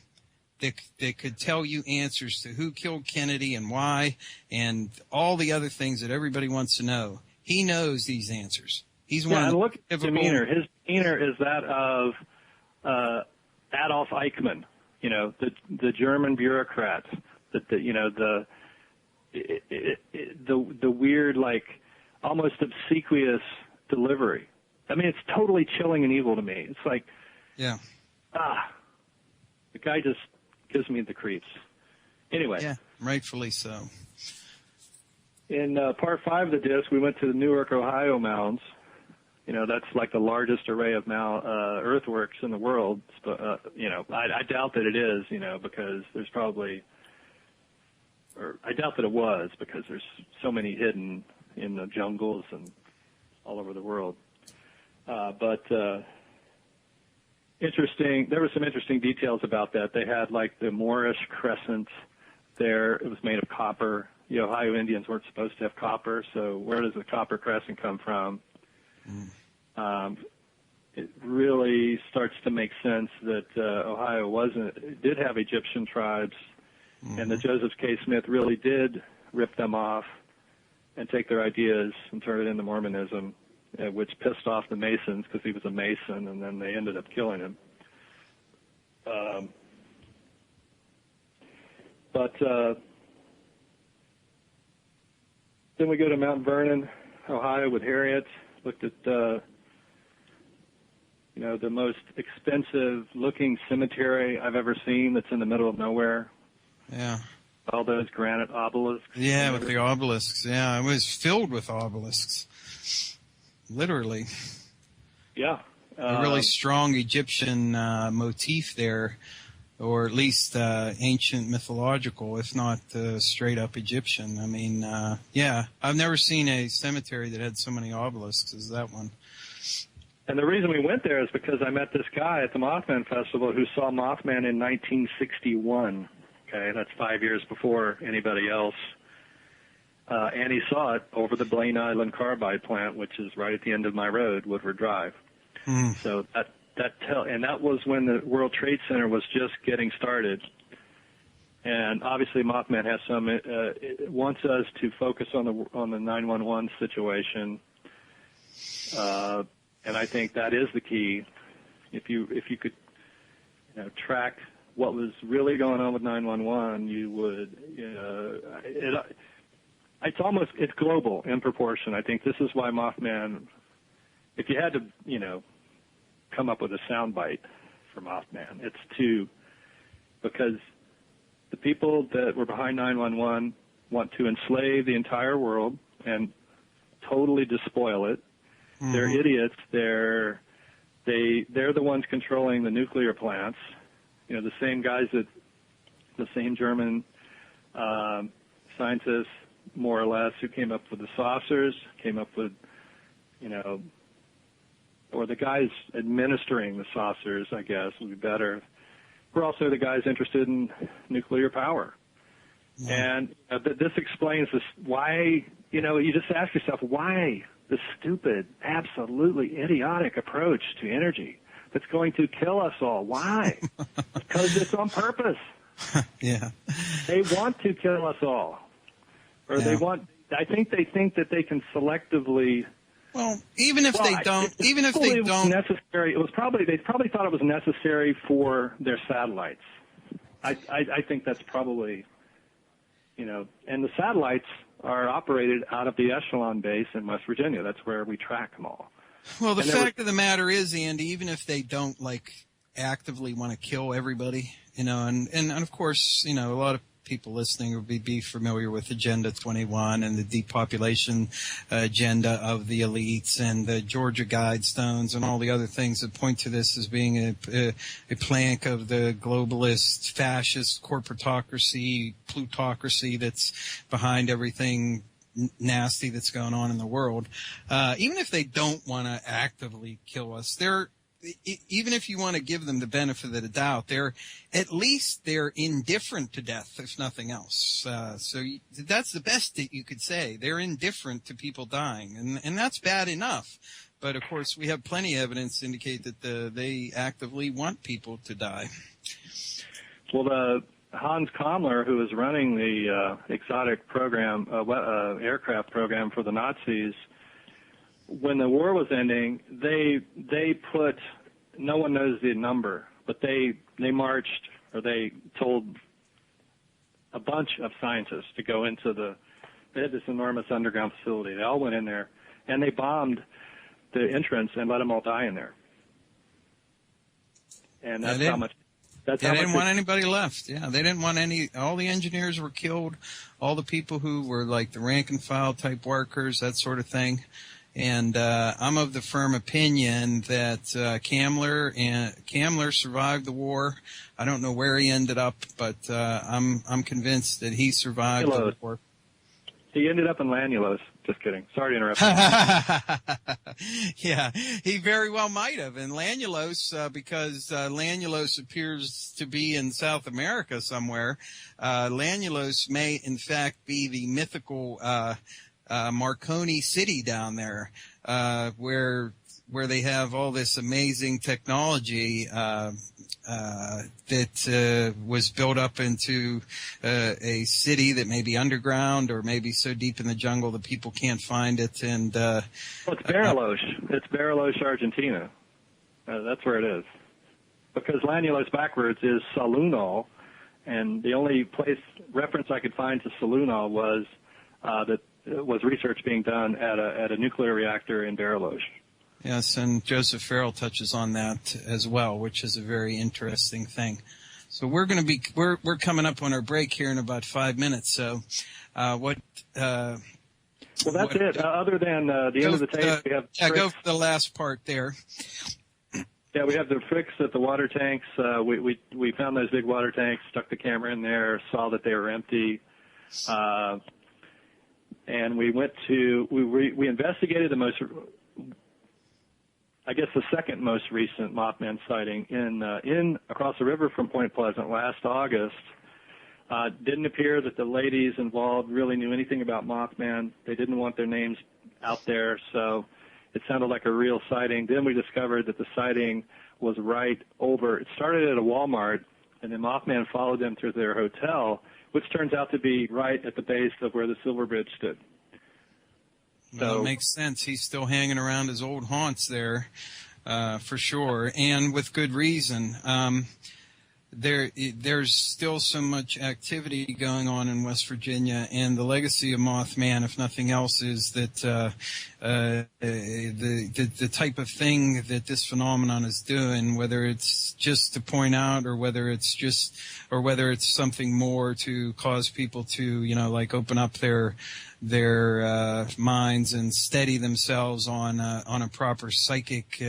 that could tell you answers to who killed Kennedy and why and all the other things that everybody wants to know. He knows these answers. He's one of the look at his demeanor. His demeanor is that of Adolf Eichmann, the German bureaucrat, the weird, like, almost obsequious delivery. I mean, it's totally chilling and evil to me. It's like, yeah, the guy just gives me the creeps. Anyway. Yeah, rightfully so. In part 5 of the disc, we went to the Newark, Ohio mounds. That's like the largest array of earthworks in the world. I doubt that it is, because there's probably, or I doubt that it was, because there's so many hidden in the jungles and all over the world. But interesting, there were some interesting details about that. They had like the Moorish crescent there. It was made of copper. The Ohio Indians weren't supposed to have copper, so where does the copper crescent come from? It really starts to make sense that Ohio did have Egyptian tribes, and that Joseph K. Smith really did rip them off and take their ideas and turn it into Mormonism, which pissed off the Masons because he was a Mason, and then they ended up killing him. But then we go to Mount Vernon, Ohio, with Harriet. Looked at the most expensive-looking cemetery I've ever seen. That's in the middle of nowhere. Yeah. All those granite obelisks. Yeah, with the obelisks. Yeah, it was filled with obelisks. Literally. Yeah. A really strong Egyptian motif there, or at least ancient mythological, if not straight up Egyptian. I mean, yeah, I've never seen a cemetery that had so many obelisks as that one. And the reason we went there is because I met this guy at the Mothman Festival who saw Mothman in 1961. Okay, that's 5 years before anybody else. And he saw it over the Blaine Island Carbide plant, which is right at the end of my road, Woodward Drive. So and that was when the World Trade Center was just getting started. And obviously Mothman has some, it wants us to focus on the 911 situation. And I think that is the key. If you could, track what was really going on with 911, you would, it's global in proportion. I think this is why Mothman, if you had to, come up with a soundbite for Mothman, it's because the people that were behind 911 want to enslave the entire world and totally despoil it. They're idiots. They're the ones controlling the nuclear plants. The same guys the same German scientists, more or less, who came up with the saucers, came up with, or the guys administering the saucers, I guess, would be better. We're also the guys interested in nuclear power. Yeah. And this explains this, why, you just ask yourself, why this stupid, absolutely idiotic approach to energy that's going to kill us all? Why? Because it's on purpose. Yeah. They want to kill us all. Or I think they think that they can selectively Well, even if they don't, necessary. It was probably they probably thought it was necessary for their satellites. I think that's probably, and the satellites are operated out of the Echelon base in West Virginia. That's where we track them all. Well, the fact of the matter is, Andy, even if they don't actively want to kill everybody, and of course, a lot of people listening will be familiar with Agenda 21 and the depopulation agenda of the elites and the Georgia Guidestones and all the other things that point to this as being a plank of the globalist, fascist corporatocracy, plutocracy that's behind everything nasty that's going on in the world. Even if they don't want to actively kill us, even if you want to give them the benefit of the doubt, they're indifferent to death, if nothing else. So that's the best that you could say. They're indifferent to people dying, and that's bad enough. But of course, we have plenty of evidence to indicate that they actively want people to die. Well, Hans Kammler, who was running the exotic program, aircraft program for the Nazis, when the war was ending, they put, no one knows the number, but they marched, or they told a bunch of scientists to go into they had this enormous underground facility. They all went in there, and they bombed the entrance and let them all die in there. And that's how much. They didn't want anybody left. Yeah, they didn't want all the engineers were killed, all the people who were like the rank and file type workers, that sort of thing. And I'm of the firm opinion that Kammler survived the war. I don't know where he ended up, but I'm convinced that he survived the war. He ended up in Lanulos. Just kidding. Sorry to interrupt. Yeah, he very well might have. And Lanulos, because Lanulos appears to be in South America somewhere, Lanulos may in fact be the mythical Marconi City down there, where they have all this amazing technology that was built up into a city that may be underground or maybe so deep in the jungle that people can't find it. And well, it's Bariloche. It's Bariloche, Argentina. That's where it is. Because Lanulos backwards is Salunal, and the only reference I could find to Salunal was that was research being done at a nuclear reactor in Bariloche. Yes, and Joseph Farrell touches on that as well, which is a very interesting thing. So we're coming up on our break here in about 5 minutes. So Well, that's it. Other than the end of the tape, we have go for the last part there. Yeah, we have the fricks at the water tanks. We found those big water tanks, stuck the camera in there, saw that they were empty, and we investigated the second most recent Mothman sighting in across the river from Point Pleasant last August. Didn't appear that the ladies involved really knew anything about Mothman. They didn't want their names out there, so it sounded like a real sighting. Then we discovered that the sighting was right over. It started at a Walmart, and then Mothman followed them through their hotel, which turns out to be right at the base of where the Silver Bridge stood. Well, it makes sense. He's still hanging around his old haunts there, for sure, and with good reason. There's still so much activity going on in West Virginia, and the legacy of Mothman, if nothing else, is that the type of thing that this phenomenon is doing, whether it's just to point out or whether it's something more to cause people to, open up their minds and steady themselves on a proper psychic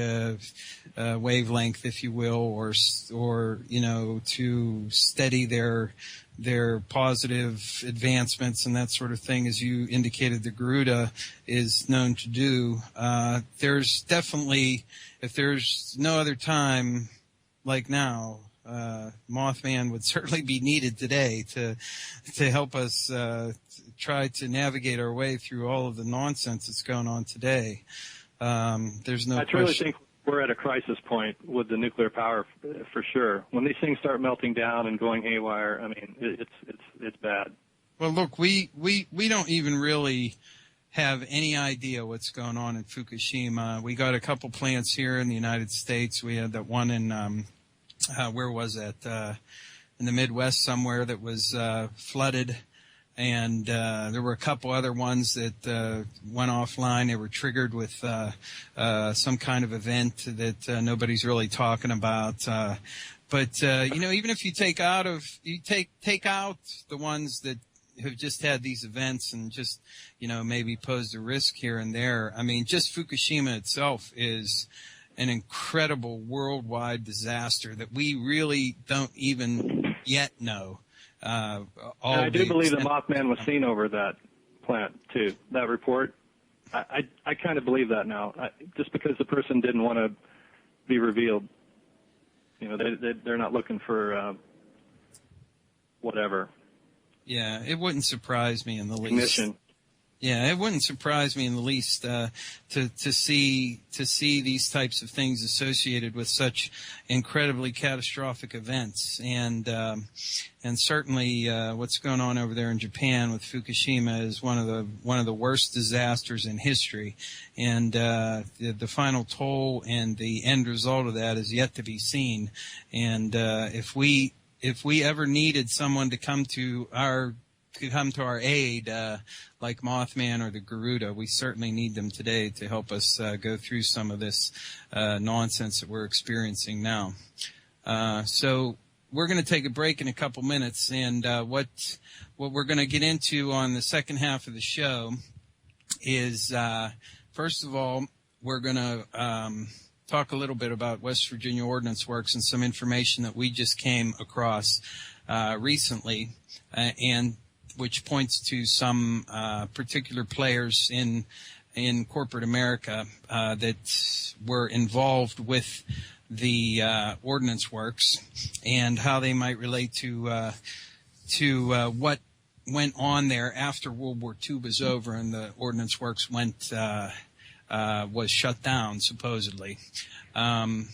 wavelength, if you will, or to steady their positive advancements and that sort of thing, as you indicated the Garuda is known to do. There's definitely, if there's no other time like now, Mothman would certainly be needed today to help us try to navigate our way through all of the nonsense that's going on today. There's no question. I truly think we're at a crisis point with the nuclear power, for sure. When these things start melting down and going haywire, I mean, it's bad. Well, look, we don't even really have any idea what's going on in Fukushima. We got a couple plants here in the United States. We had that one in, where was that? In the Midwest somewhere that was flooded. And there were a couple other ones that went offline. They were triggered with some kind of event that nobody's really talking about. But even if you take out the ones that have just had these events and just maybe posed a risk here and there. I mean, just Fukushima itself is an incredible worldwide disaster that we really don't even yet know. I do believe the Mothman was seen over that plant too. That report, I kind of believe that now. Just because the person didn't want to be revealed, they're not looking for whatever. Yeah, it wouldn't surprise me in the least. Mission. Yeah, it wouldn't surprise me in the least to see these types of things associated with such incredibly catastrophic events, and certainly what's going on over there in Japan with Fukushima is one of the worst disasters in history, and the final toll and the end result of that is yet to be seen. And if we ever needed someone to come to our aid, like Mothman or the Garuda, we certainly need them today to help us go through some of this nonsense that we're experiencing now. So we're going to take a break in a couple minutes, and what we're going to get into on the second half of the show is, first of all, we're going to talk a little bit about West Virginia Ordnance Works and some information that we just came across recently, and which points to some particular players in corporate America that were involved with the Ordnance Works and how they might relate to what went on there after World War II was over and the Ordnance Works was shut down, supposedly. And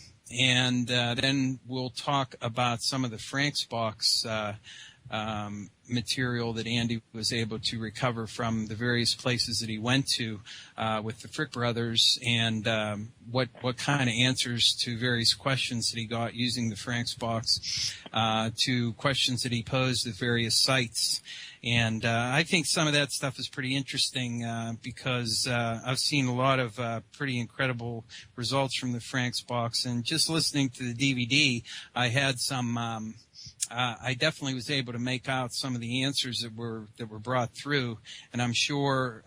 then we'll talk about some of the Frank's box material that Andy was able to recover from the various places that he went to with the Frick brothers, and what kind of answers to various questions that he got using the Frank's box to questions that he posed at various sites. And I think some of that stuff is pretty interesting because I've seen a lot of pretty incredible results from the Frank's box, and just listening to the DVD, I had some I definitely was able to make out some of the answers that were brought through, and I'm sure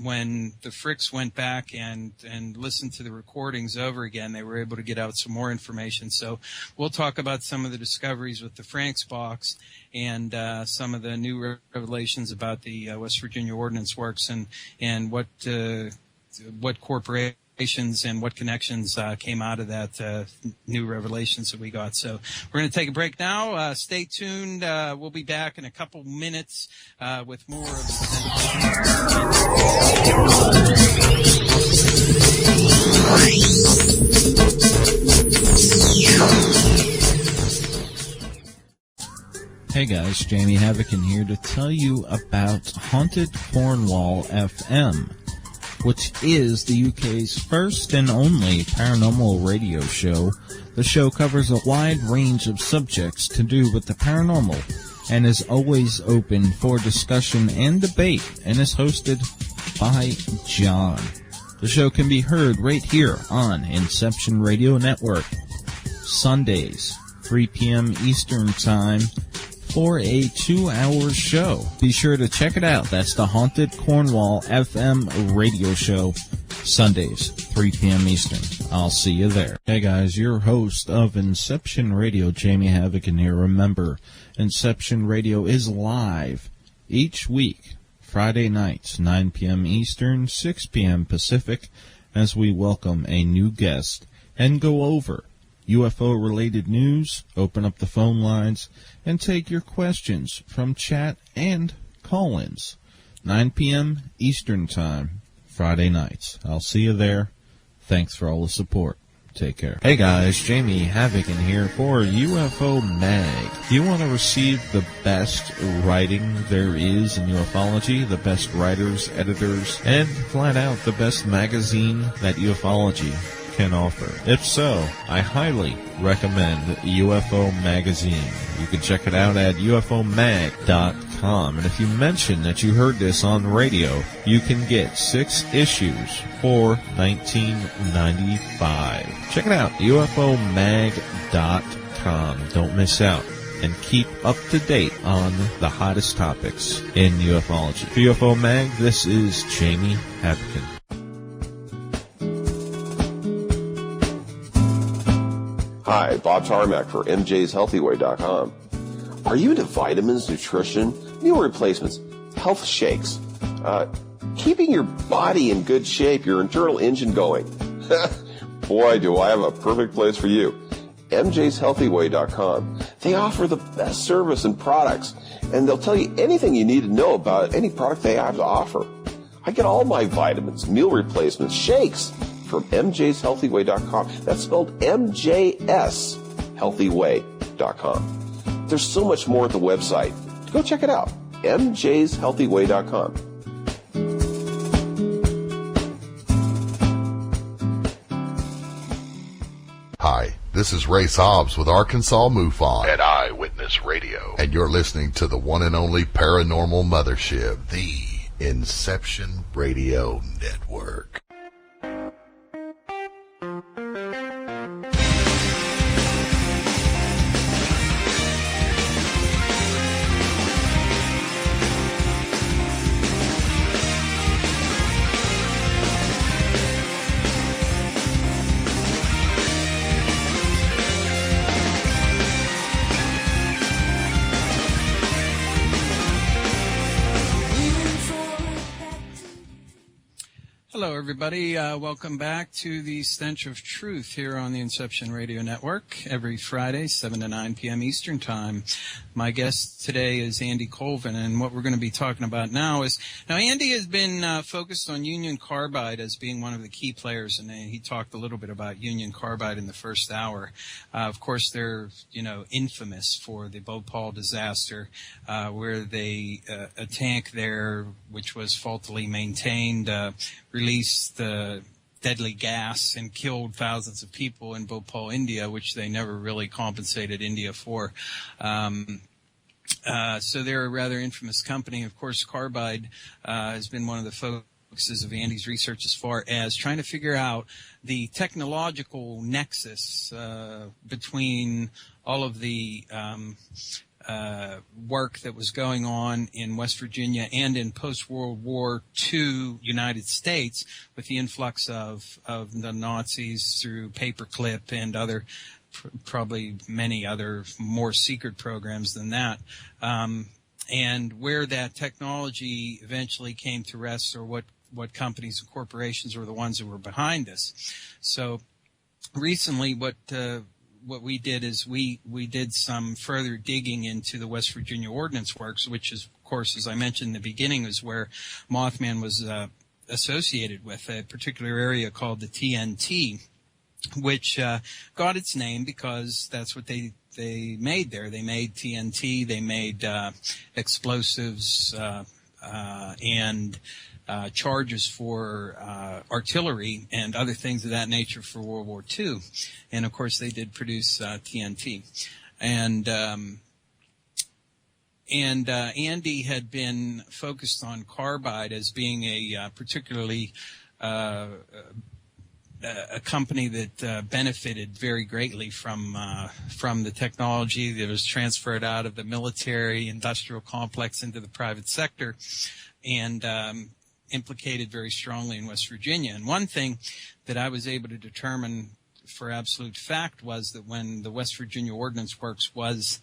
when the Fricks went back and listened to the recordings over again, they were able to get out some more information. So we'll talk about some of the discoveries with the Frank's box and some of the new revelations about the West Virginia Ordnance Works and what corporations and what connections came out of that new revelations that we got. So we're going to take a break now. Stay tuned. We'll be back in a couple minutes with more of Hey guys, Jamie Havoc in here to tell you about Haunted Cornwall FM, which is the UK's first and only paranormal radio show. The show covers a wide range of subjects to do with the paranormal and is always open for discussion and debate, and is hosted by John. The show can be heard right here on Inception Radio Network, Sundays, 3 p.m. Eastern Time, for a 2-hour show. Be sure to check it out. That's the Haunted Cornwall FM radio show, Sundays, 3 p.m. Eastern. I'll see you there. Hey guys, your host of Inception Radio, Jamie Havoc in here. Remember, Inception Radio is live each week, Friday nights, 9 p.m. Eastern, 6 p.m. Pacific, as we welcome a new guest and go over UFO-related news, open up the phone lines, and take your questions from chat and call-ins. 9 p.m. Eastern Time, Friday nights. I'll see you there. Thanks for all the support. Take care. Hey guys, Jamie Havoc in here for UFO Mag. Do you want to receive the best writing there is in ufology, the best writers, editors, and flat out the best magazine that ufology can offer? If so, I highly recommend UFO Magazine. You can check it out at ufomag.com. And if you mention that you heard this on radio, you can get 6 issues for $19.95. Check it out, ufomag.com. Don't miss out. And keep up to date on the hottest topics in ufology. For UFO Mag, this is Jamie Havoc. Hi, Bob Tarmac for MJ'sHealthyWay.com. Are you into vitamins, nutrition, meal replacements, health shakes, keeping your body in good shape, your internal engine going? Boy, do I have a perfect place for you. MJ'sHealthyWay.com. They offer the best service and products, and they'll tell you anything you need to know about any product they have to offer. I get all my vitamins, meal replacements, shakes from MJ'sHealthyWay.com. That's spelled MJSHealthyWay.com. There's so much more at the website. Go check it out. MJ'sHealthyWay.com. Hi, this is Ray Sobbs with Arkansas MUFON at Eyewitness Radio, and you're listening to the one and only paranormal mothership, the Inception Radio Network. Hello, everybody. Welcome back to the Stench of Truth here on the Inception Radio Network every Friday, 7 to 9 p.m. Eastern Time. My guest today is Andy Colvin, and what we're going to be talking about now is, Andy has been focused on Union Carbide as being one of the key players, and he talked a little bit about Union Carbide in the first hour. Of course, they're, infamous for the Bhopal disaster, where they, a tank there, which was faultily maintained, released deadly gas and killed thousands of people in Bhopal, India, which they never really compensated India for. So they're a rather infamous company. Of course, Carbide has been one of the focuses of Andy's research as far as trying to figure out the technological nexus between all of the work that was going on in West Virginia and in post-World War II United States with the influx of the Nazis through paperclip and other, probably many other more secret programs than that, and where that technology eventually came to rest, or what companies and corporations were the ones who were behind this. So recently what we did is we did some further digging into the West Virginia Ordnance Works, which is, of course, as I mentioned in the beginning, is where Mothman was associated with, a particular area called the TNT, which got its name because that's what they made there. They made TNT, they made explosives and charges for artillery and other things of that nature for World War II. And, of course, they did produce TNT. And Andy had been focused on Carbide as being a particularly a company that benefited very greatly from the technology that was transferred out of the military industrial complex into the private sector, and implicated very strongly in West Virginia. And one thing that I was able to determine for absolute fact was that when the West Virginia Ordnance Works was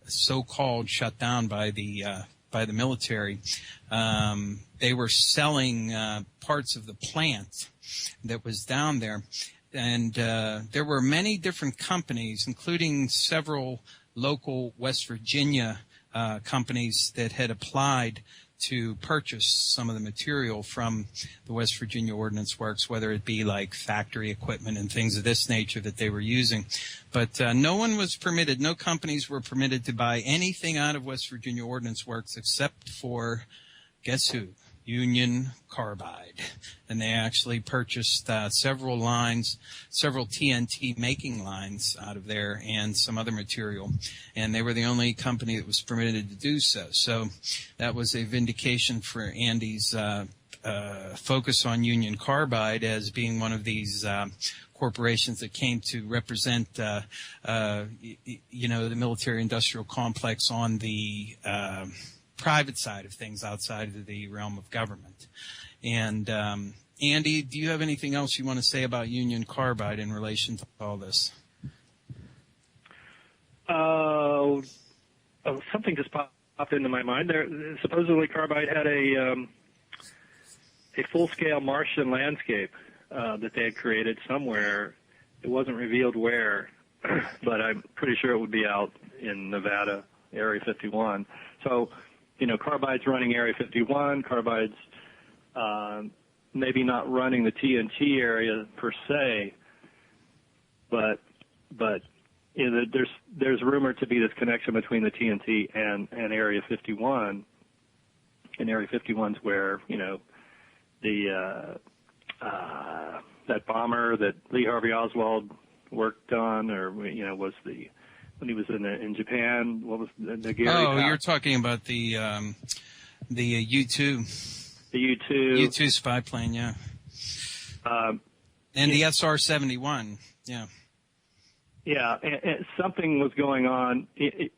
so-called shut down by the military, they were selling parts of the plant that was down there. And there were many different companies, including several local West Virginia companies that had applied to purchase some of the material from the West Virginia Ordnance Works, whether it be like factory equipment and things of this nature that they were using. But no one was permitted, no companies were permitted to buy anything out of West Virginia Ordnance Works except for, guess who? Union Carbide. And they actually purchased several lines, several TNT making lines out of there and some other material. And they were the only company that was permitted to do so. So that was a vindication for Andy's focus on Union Carbide as being one of these corporations that came to represent, the military-industrial complex on the private side of things outside of the realm of government. And Andy, do you have anything else you want to say about Union Carbide in relation to all this? Something just popped into my mind. There, supposedly Carbide had a full-scale Martian landscape that they had created somewhere. It wasn't revealed where, but I'm pretty sure it would be out in Nevada, Area 51. So, Carbide's running Area 51. Carbide's maybe not running the TNT area per se, but there's rumored to be this connection between the TNT and Area 51. And Area 51's where that bomber that Lee Harvey Oswald worked on, or was when he was in Japan. What was the Gary? Oh, you're talking about the U-2. The U-2. U-2 spy plane, yeah. And the SR-71, yeah. Yeah, and something was going on. These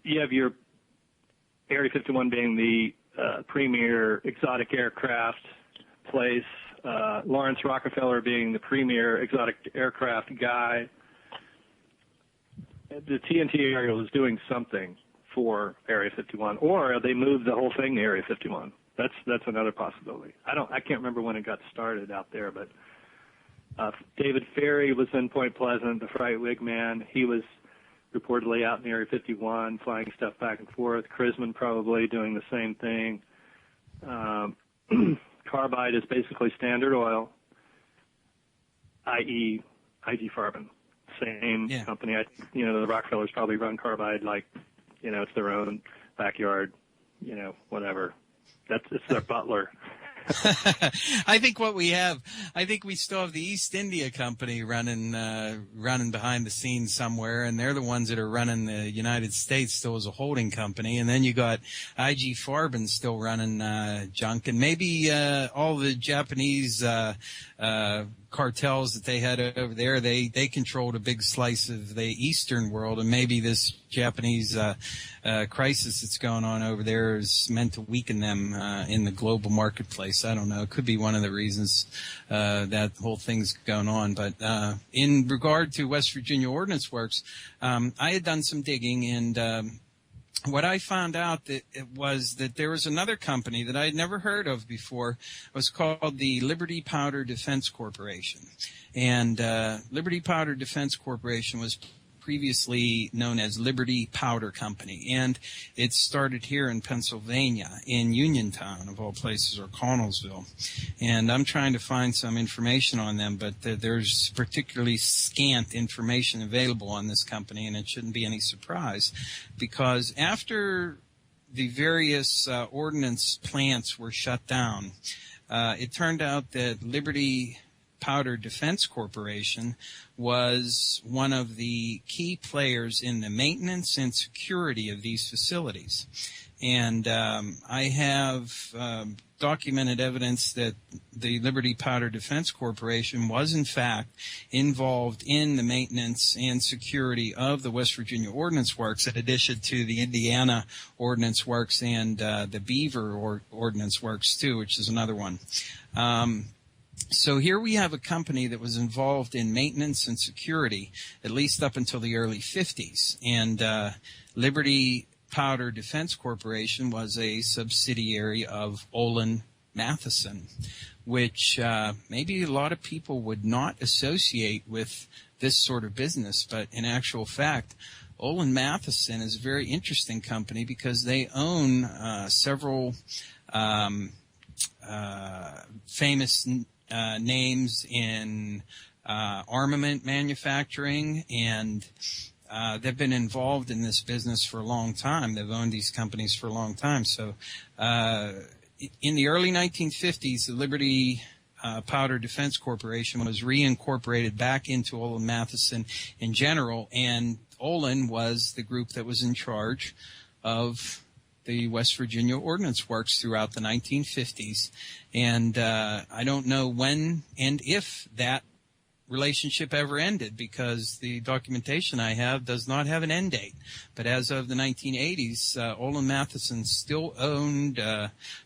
you have your Area 51 being the premier exotic aircraft place, Lawrence Rockefeller being the premier exotic aircraft guy. The TNT area was doing something for Area 51, or they moved the whole thing to Area 51. That's another possibility. I can't remember when it got started out there, but David Ferry was in Point Pleasant, the Fright Wig Man. He was reportedly out in Area 51, flying stuff back and forth. Chrisman probably doing the same thing. Carbide is basically Standard Oil, i.e. IG Farben. Same company. The Rockefellers probably run Carbide like, it's their own backyard, whatever. It's their butler. I think we still have the East India Company running behind the scenes somewhere, and they're the ones that are running the United States still as a holding company. And then you got IG Farben still running junk, and maybe all the Japanese cartels that they had over there, they controlled a big slice of the Eastern world, and maybe this Japanese crisis that's going on over there is meant to weaken them in the global marketplace. I don't know. It could be one of the reasons that whole thing's going on. But in regard to West Virginia Ordnance Works, I had done some digging, and what I found out was that there was another company that I had never heard of before. It was called the Liberty Powder Defense Corporation. And Liberty Powder Defense Corporation was previously known as Liberty Powder Company. And it started here in Pennsylvania, in Uniontown, of all places, or Connellsville. And I'm trying to find some information on them, but there's particularly scant information available on this company, and it shouldn't be any surprise, because after the various ordnance plants were shut down, it turned out that Liberty Powder Defense Corporation was one of the key players in the maintenance and security of these facilities. And I have documented evidence that the Liberty Powder Defense Corporation was, in fact, involved in the maintenance and security of the West Virginia Ordnance Works, in addition to the Indiana Ordnance Works and the Beaver Ordnance Works, too, which is another one. So here we have a company that was involved in maintenance and security, at least up until the early 50s. And Liberty Powder Defense Corporation was a subsidiary of Olin Matheson, which maybe a lot of people would not associate with this sort of business. But in actual fact, Olin Matheson is a very interesting company because they own several famous names in armament manufacturing, and they've been involved in this business for a long time. They've owned these companies for a long time. So in the early 1950s, the Liberty Powder Defense Corporation was reincorporated back into Olin Matheson in general, and Olin was the group that was in charge of the West Virginia Ordnance Works throughout the 1950s. And I don't know when and if that relationship ever ended, because the documentation I have does not have an end date. But as of the 1980s, Olin Matheson still owned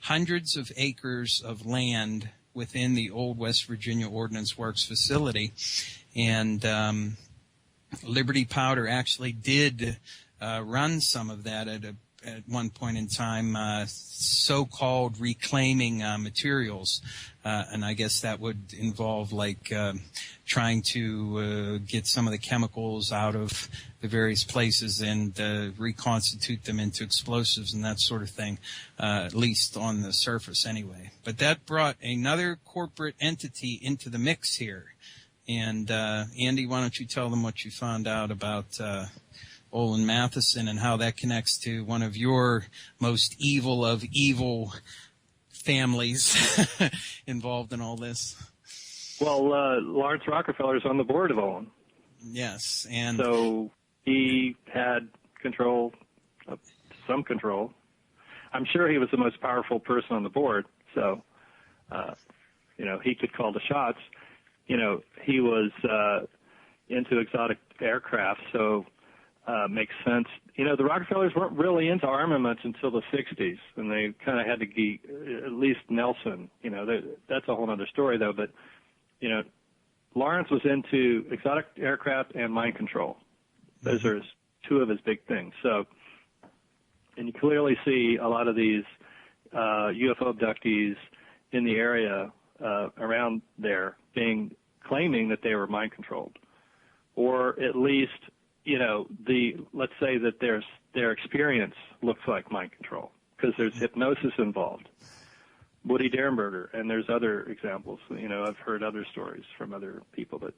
hundreds of acres of land within the old West Virginia Ordnance Works facility. And Liberty Powder actually did run some of that at one point in time, so-called reclaiming materials. And I guess that would involve like trying to get some of the chemicals out of the various places and reconstitute them into explosives and that sort of thing, at least on the surface anyway. But that brought another corporate entity into the mix here. And Andy, why don't you tell them what you found out about Olin Matheson and how that connects to one of your most evil of evil families involved in all this? Well, Lawrence Rockefeller's on the board of Olin. Yes, and so he had control, some control. I'm sure he was the most powerful person on the board, so he could call the shots. He was into exotic aircraft, so makes sense. The Rockefellers weren't really into armaments until the 60s, and they kind of had to geek, at least Nelson. That's a whole other story, though. But, Lawrence was into exotic aircraft and mind control. Those are two of his big things. So, and you clearly see a lot of these UFO abductees in the area around there claiming that they were mind controlled, or at least let's say that their experience looks like mind control because there's hypnosis involved. Woody Derenberger, and there's other examples. I've heard other stories from other people, but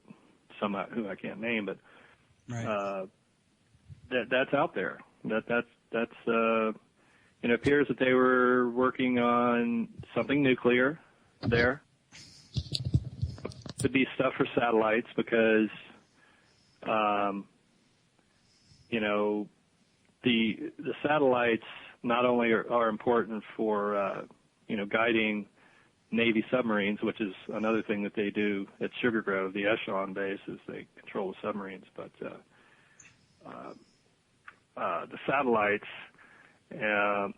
some who I can't name, but right. That's out there. That's it appears that they were working on something nuclear there. Could be stuff for satellites because the satellites not only are important for guiding Navy submarines, which is another thing that they do at Sugar Grove, the Echelon base, is they control the submarines. But the satellites, there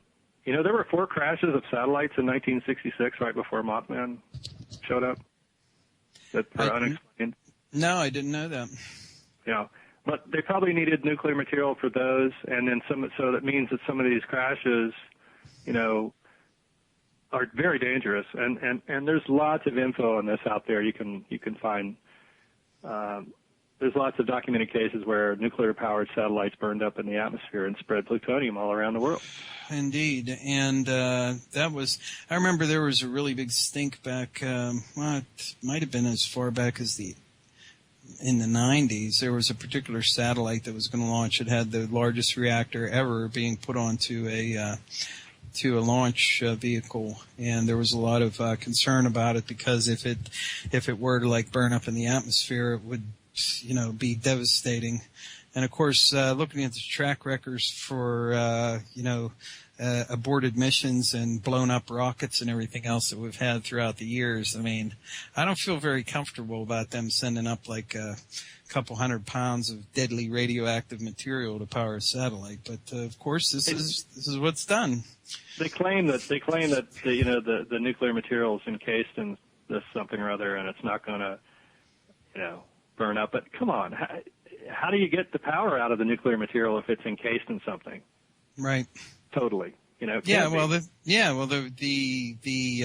were 4 crashes of satellites in 1966, right before Mothman showed up, that were unexplained. No, I didn't know that. Yeah. But they probably needed nuclear material for those, and then so that means that some of these crashes, are very dangerous. And there's lots of info on this out there. You can find. There's lots of documented cases where nuclear-powered satellites burned up in the atmosphere and spread plutonium all around the world. Indeed, and that was. I remember there was a really big stink back. It might have been as far back as in the 90s. There was a particular satellite that was going to launch. It had the largest reactor ever being put onto a launch vehicle, and there was a lot of concern about it because if it were to burn up in the atmosphere, it would be devastating. And of course, looking at the track records for aborted missions and blown up rockets and everything else that we've had throughout the years, I don't feel very comfortable about them sending up a couple 100 pounds of deadly radioactive material to power a satellite. But of course, this is what's done. They claim that the nuclear material is encased in this something or other, and it's not going to burn up. But come on, how do you get the power out of the nuclear material if it's encased in something? Right. Totally. You know, Yeah, can't be.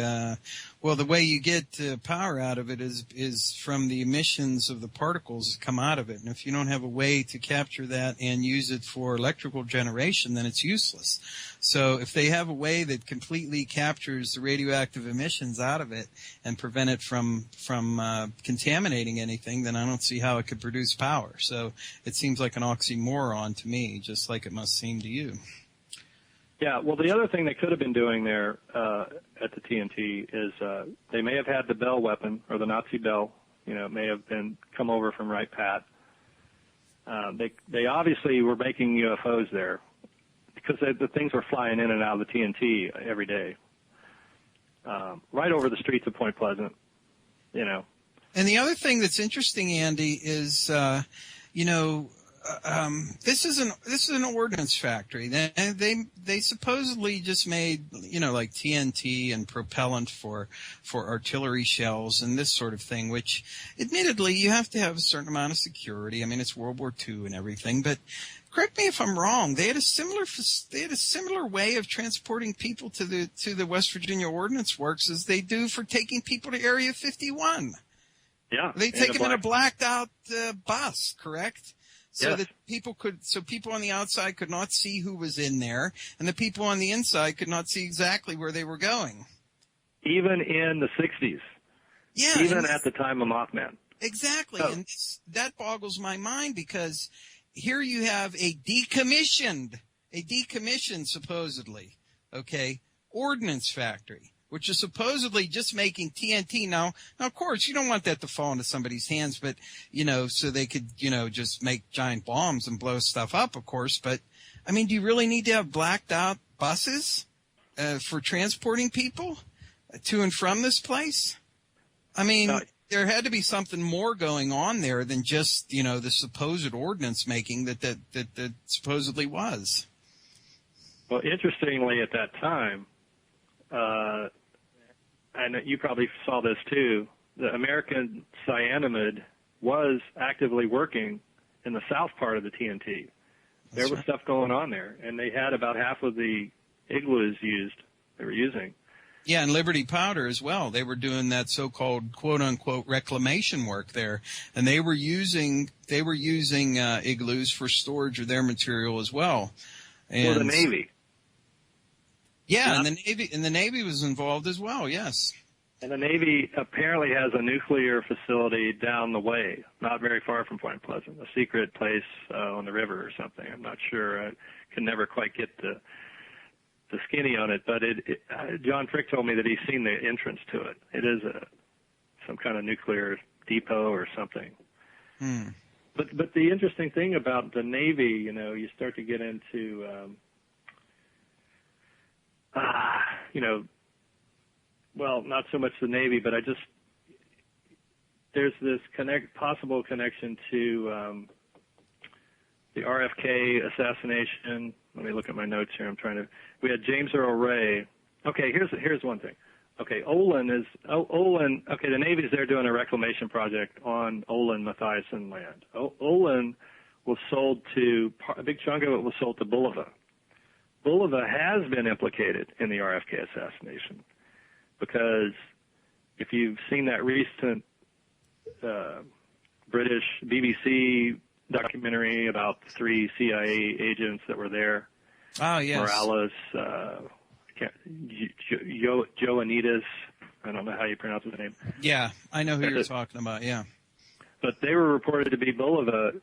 the way you get power out of it is from the emissions of the particles that come out of it. And if you don't have a way to capture that and use it for electrical generation, then it's useless. So if they have a way that completely captures the radioactive emissions out of it and prevent it from contaminating anything, then I don't see how it could produce power. So it seems like an oxymoron to me, just like it must seem to you. Yeah, well, the other thing they could have been doing there at the TNT is they may have had the Bell weapon, or the Nazi Bell. You know, it may have been come over from Right Pat. They obviously were making UFOs there because the things were flying in and out of the TNT every day, right over the streets of Point Pleasant. You know. And the other thing that's interesting, Andy, is this is an ordnance factory. They supposedly just made, like TNT and propellant for artillery shells and this sort of thing, which admittedly you have to have a certain amount of security. I mean, it's World War II and everything, but correct me if I'm wrong. They had a similar way of transporting people to the West Virginia Ordnance Works as they do for taking people to Area 51. Yeah. They take them in a blacked out bus, correct? So yes. that people on the outside could not see who was in there, and the people on the inside could not see exactly where they were going. Even in the 60s. Yeah. Even at the time of Mothman. Exactly. Oh. And that boggles my mind because here you have a decommissioned supposedly, ordnance factory, which is supposedly just making TNT. Now, of course, you don't want that to fall into somebody's hands, but, so they could, just make giant bombs and blow stuff up, of course. But, I mean, do you really need to have blacked out buses for transporting people to and from this place? I mean, there had to be something more going on there than just, the supposed ordnance making that supposedly was. Well, interestingly, at that time, and you probably saw this too, the American cyanamide was actively working in the south part of the TNT. There was stuff going on there, and they had about half of the igloos they were using. Yeah, and Liberty Powder as well. They were doing that so-called quote-unquote reclamation work there, and they were using igloos for storage of their material as well. And for the Navy. Yeah, and the Navy was involved as well, yes. And the Navy apparently has a nuclear facility down the way, not very far from Point Pleasant, a secret place on the river or something. I'm not sure. I can never quite get the skinny on it, but John Frick told me that he's seen the entrance to it. It is some kind of nuclear depot or something. But the interesting thing about the Navy, you start to get into well, not so much the Navy, but there's this possible connection to the RFK assassination. Let me look at my notes here. We had James Earl Ray. Okay, here's one thing. Okay, Olin, the Navy's there doing a reclamation project on Olin Mathiasen land. Olin was sold a big chunk of it was sold to Bulova. Bulova has been implicated in the RFK assassination because if you've seen that recent British BBC documentary about 3 CIA agents that were there. Oh, yes. Morales, Joanitas, I don't know how you pronounce his name. Yeah, I know who you're talking about, yeah. But they were reported to be Bulova.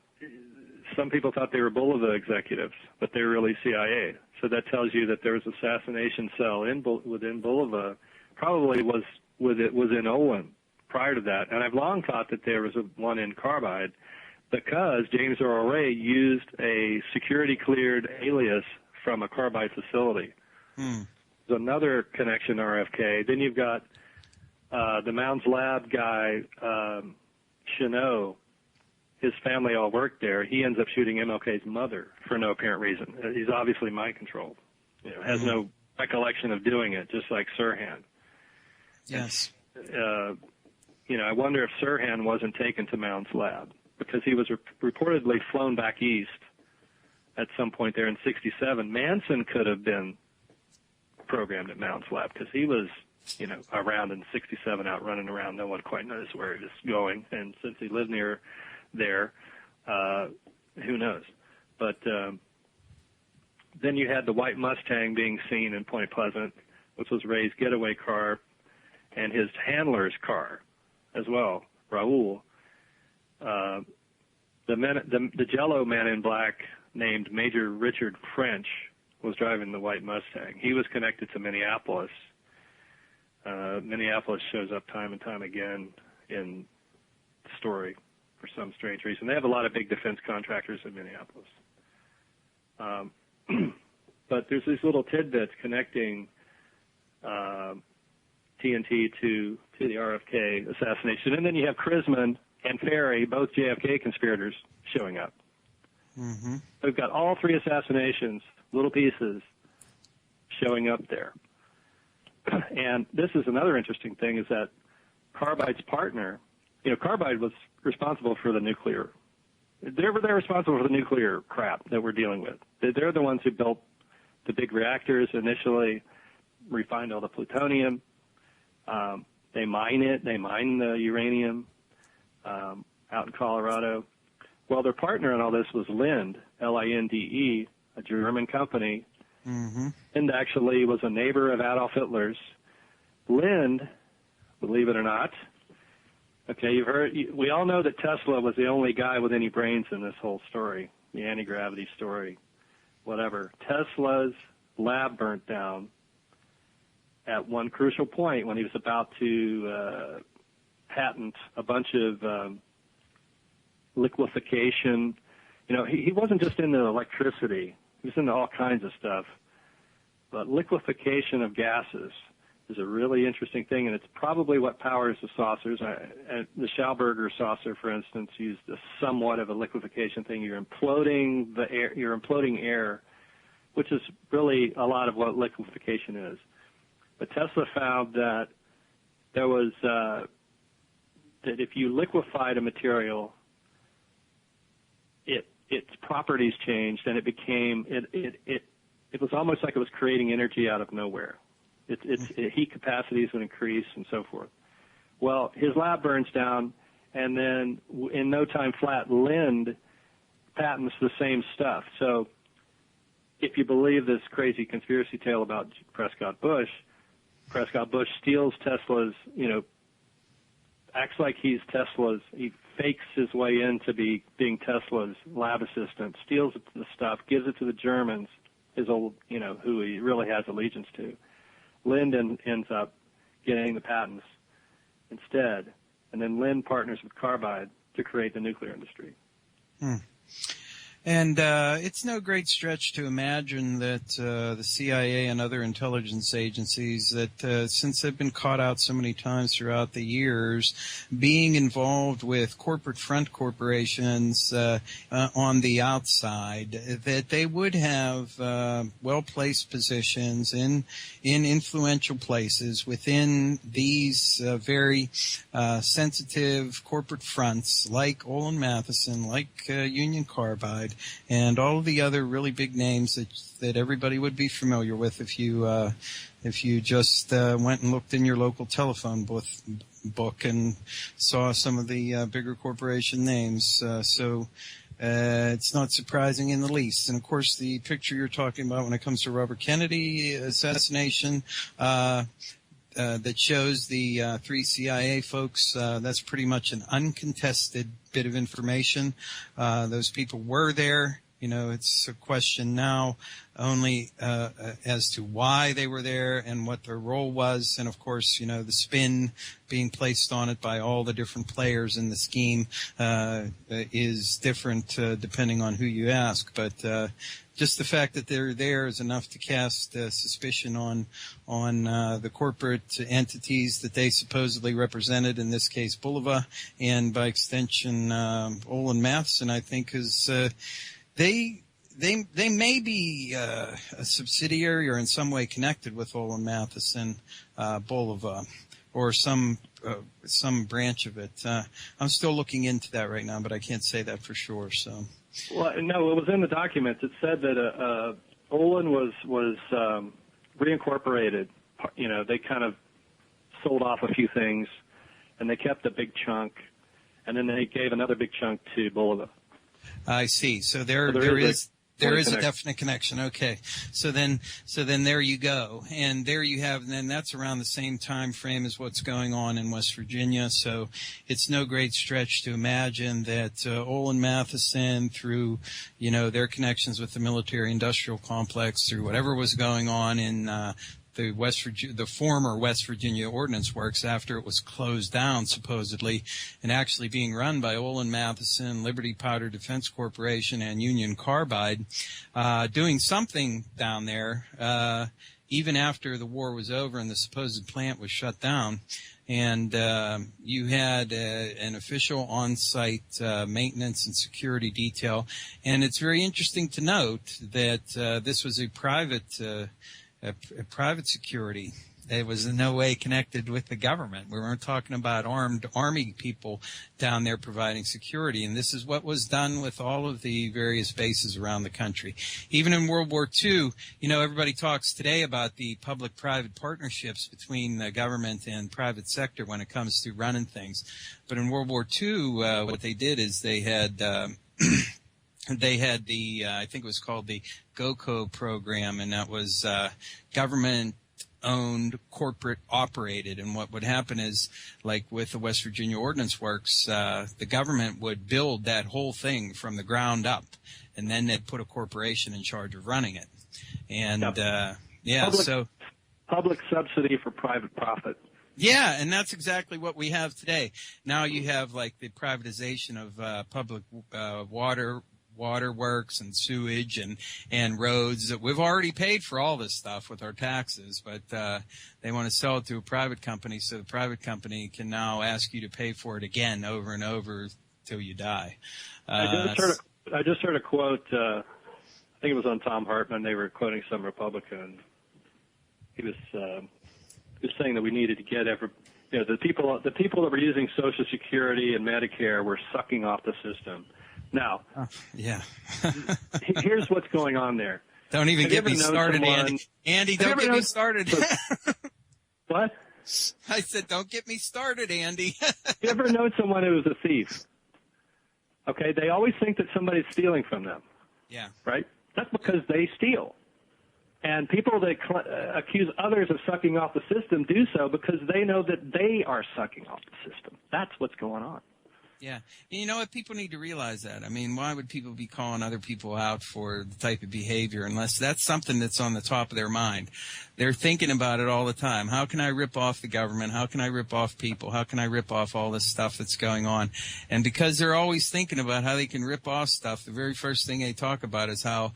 Some people thought they were Bulova executives, but they were really CIA. So that tells you that there was an assassination cell within Bulova, probably was in Olin prior to that. And I've long thought that there was one in Carbide because James Earl Ray used a security-cleared alias from a Carbide facility. There's another connection to RFK. Then you've got the Mounds Lab guy, Cheneau. His family all worked there. He ends up shooting MLK's mother for no apparent reason. He's obviously mind-controlled. Has no recollection of doing it, just like Sirhan. Yes. I wonder if Sirhan wasn't taken to Mounds Lab because he was reportedly flown back east at some point there in '67. Manson could have been programmed at Mounds Lab because he was, around in '67 out running around. No one quite knows where he was going. And since he lived near there, who knows? But then you had the white Mustang being seen in Point Pleasant, which was Ray's getaway car, and his handler's car as well, Raul. The Jello man in black named Major Richard French was driving the white Mustang. He was connected to Minneapolis. Minneapolis shows up time and time again in the story for some strange reason. They have a lot of big defense contractors in Minneapolis. But there's these little tidbits connecting TNT to the RFK assassination. And then you have Chrisman and Ferry, both JFK conspirators, showing up. Mm-hmm. We've got all three assassinations, little pieces, showing up there. And this is another interesting thing, is that Carbide's partner, Carbide was responsible for the nuclear. They're responsible for the nuclear crap that we're dealing with. They're the ones who built the big reactors initially, refined all the plutonium. They mine it. They mine the uranium out in Colorado. Well, their partner in all this was Linde, Linde, a German company. Mm-hmm. Linde actually was a neighbor of Adolf Hitler's. Linde, believe it or not, okay, we all know that Tesla was the only guy with any brains in this whole story, the anti-gravity story, whatever. Tesla's lab burnt down at one crucial point when he was about to patent a bunch of liquefaction. He wasn't just into electricity. He was into all kinds of stuff. But liquefaction of gases is a really interesting thing, and it's probably what powers the saucers. The Schauberger saucer, for instance, used somewhat of a liquefaction thing. You're imploding the air. You're imploding air, which is really a lot of what liquefaction is. But Tesla found that there was that if you liquefied a material, its properties changed, and it became it was almost like it was creating energy out of nowhere. Its heat capacities would increase and so forth. Well, his lab burns down, and then in no time flat, Linde patents the same stuff. So if you believe this crazy conspiracy tale about Prescott Bush steals Tesla's, acts like he's Tesla's, he fakes his way into being Tesla's lab assistant, steals the stuff, gives it to the Germans, his old, who he really has allegiance to. Linde ends up getting the patents instead, and then Linde partners with Carbide to create the nuclear industry. And it's no great stretch to imagine that the CIA and other intelligence agencies that, since they've been caught out so many times throughout the years, being involved with corporate front corporations on the outside, that they would have well-placed positions in influential places within these very sensitive corporate fronts, like Olin Matheson, like Union Carbide, and all of the other really big names that everybody would be familiar with if you just went and looked in your local telephone book and saw some of the bigger corporation names. So it's not surprising in the least. And of course, the picture you're talking about when it comes to Robert Kennedy assassination, that shows the three CIA folks, that's pretty much an uncontested bit of information. Those people were there. It's a question now only as to why they were there and what their role was. And, of course, the spin being placed on it by all the different players in the scheme is different depending on who you ask. But just the fact that they're there is enough to cast suspicion on the corporate entities that they supposedly represented, in this case Bulova, and by extension Olin Matheson, I think, is they may be a subsidiary or in some way connected with Olin Matheson, Bulova, or some branch of it. I'm still looking into that right now, but I can't say that for sure. So. Well, no, it was in the documents. It said that Olin was reincorporated. They kind of sold off a few things, and they kept a big chunk, and then they gave another big chunk to Bolivar. I see. So there is a definite connection. Okay. So then there you go. And there you have, and then that's around the same time frame as what's going on in West Virginia. So it's no great stretch to imagine that Olin Matheson, through, their connections with the military industrial complex, through whatever was going on in the former West Virginia Ordnance Works after it was closed down, supposedly, and actually being run by Olin Matheson, Liberty Powder Defense Corporation, and Union Carbide, doing something down there, even after the war was over and the supposed plant was shut down. And you had an official on-site maintenance and security detail. And it's very interesting to note that this was a private security. It was in no way connected with the government. We weren't talking about armed army people down there providing security. And this is what was done with all of the various bases around the country. Even in World War II, everybody talks today about the public-private partnerships between the government and private sector when it comes to running things. But in World War II, what they did is they had I think it was called the GOCO program, and that was government-owned, corporate-operated. And what would happen is, like with the West Virginia Ordnance Works, the government would build that whole thing from the ground up, and then they'd put a corporation in charge of running it. And, public subsidy for private profit. Yeah, and that's exactly what we have today. Now you have, like, the privatization of public waterworks and sewage and roads that we've already paid for all this stuff with our taxes, but they want to sell it to a private company, so the private company can now ask you to pay for it again over and over till you die. I just heard a quote. I think it was on Tom Hartman. They were quoting some Republican. He was saying that we needed to get the people that were using Social Security and Medicare were sucking off the system. Now, here's what's going on there. Don't even get me started, Andy. Andy, don't get me started. What? I said, don't get me started, Andy. You ever know someone who was a thief? Okay, they always think that somebody's stealing from them. Yeah. Right? That's because they steal. And people that accuse others of sucking off the system do so because they know that they are sucking off the system. That's what's going on. Yeah. And you know what? People need to realize that. I mean, why would people be calling other people out for the type of behavior unless that's something that's on the top of their mind? They're thinking about it all the time. How can I rip off the government? How can I rip off people? How can I rip off all this stuff that's going on? And because they're always thinking about how they can rip off stuff, the very first thing they talk about is how,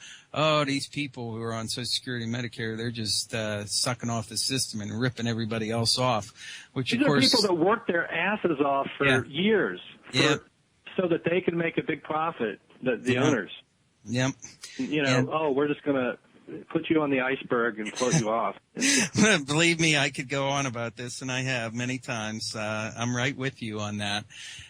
these people who are on Social Security and Medicare, they're just sucking off the system and ripping everybody else off. Which, these of course, are people that work their asses off for years so that they can make a big profit, the owners. Yep. We're just going to put you on the iceberg and float you off. Believe me, I could go on about this, and I have many times. I'm right with you on that.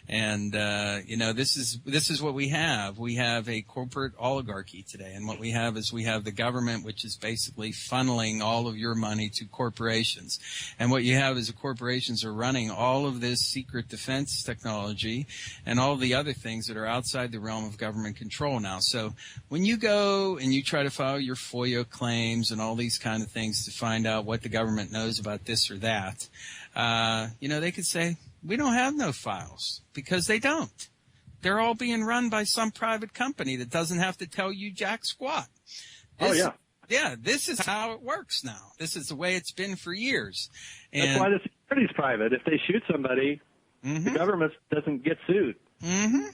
And this is what we have. We have a corporate oligarchy today, and what we have is we have the government, which is basically funneling all of your money to corporations. And what you have is the corporations are running all of this secret defense technology and all the other things that are outside the realm of government control now. So when you go and you try to file your FOIA claims and all these kind of things to find out what the government knows about this or that, they could say, we don't have no files, because they don't. They're all being run by some private company that doesn't have to tell you jack squat. Yeah, this is how it works now. This is the way it's been for years. And that's why the security's private. If they shoot somebody, the government doesn't get sued. Mm-hmm.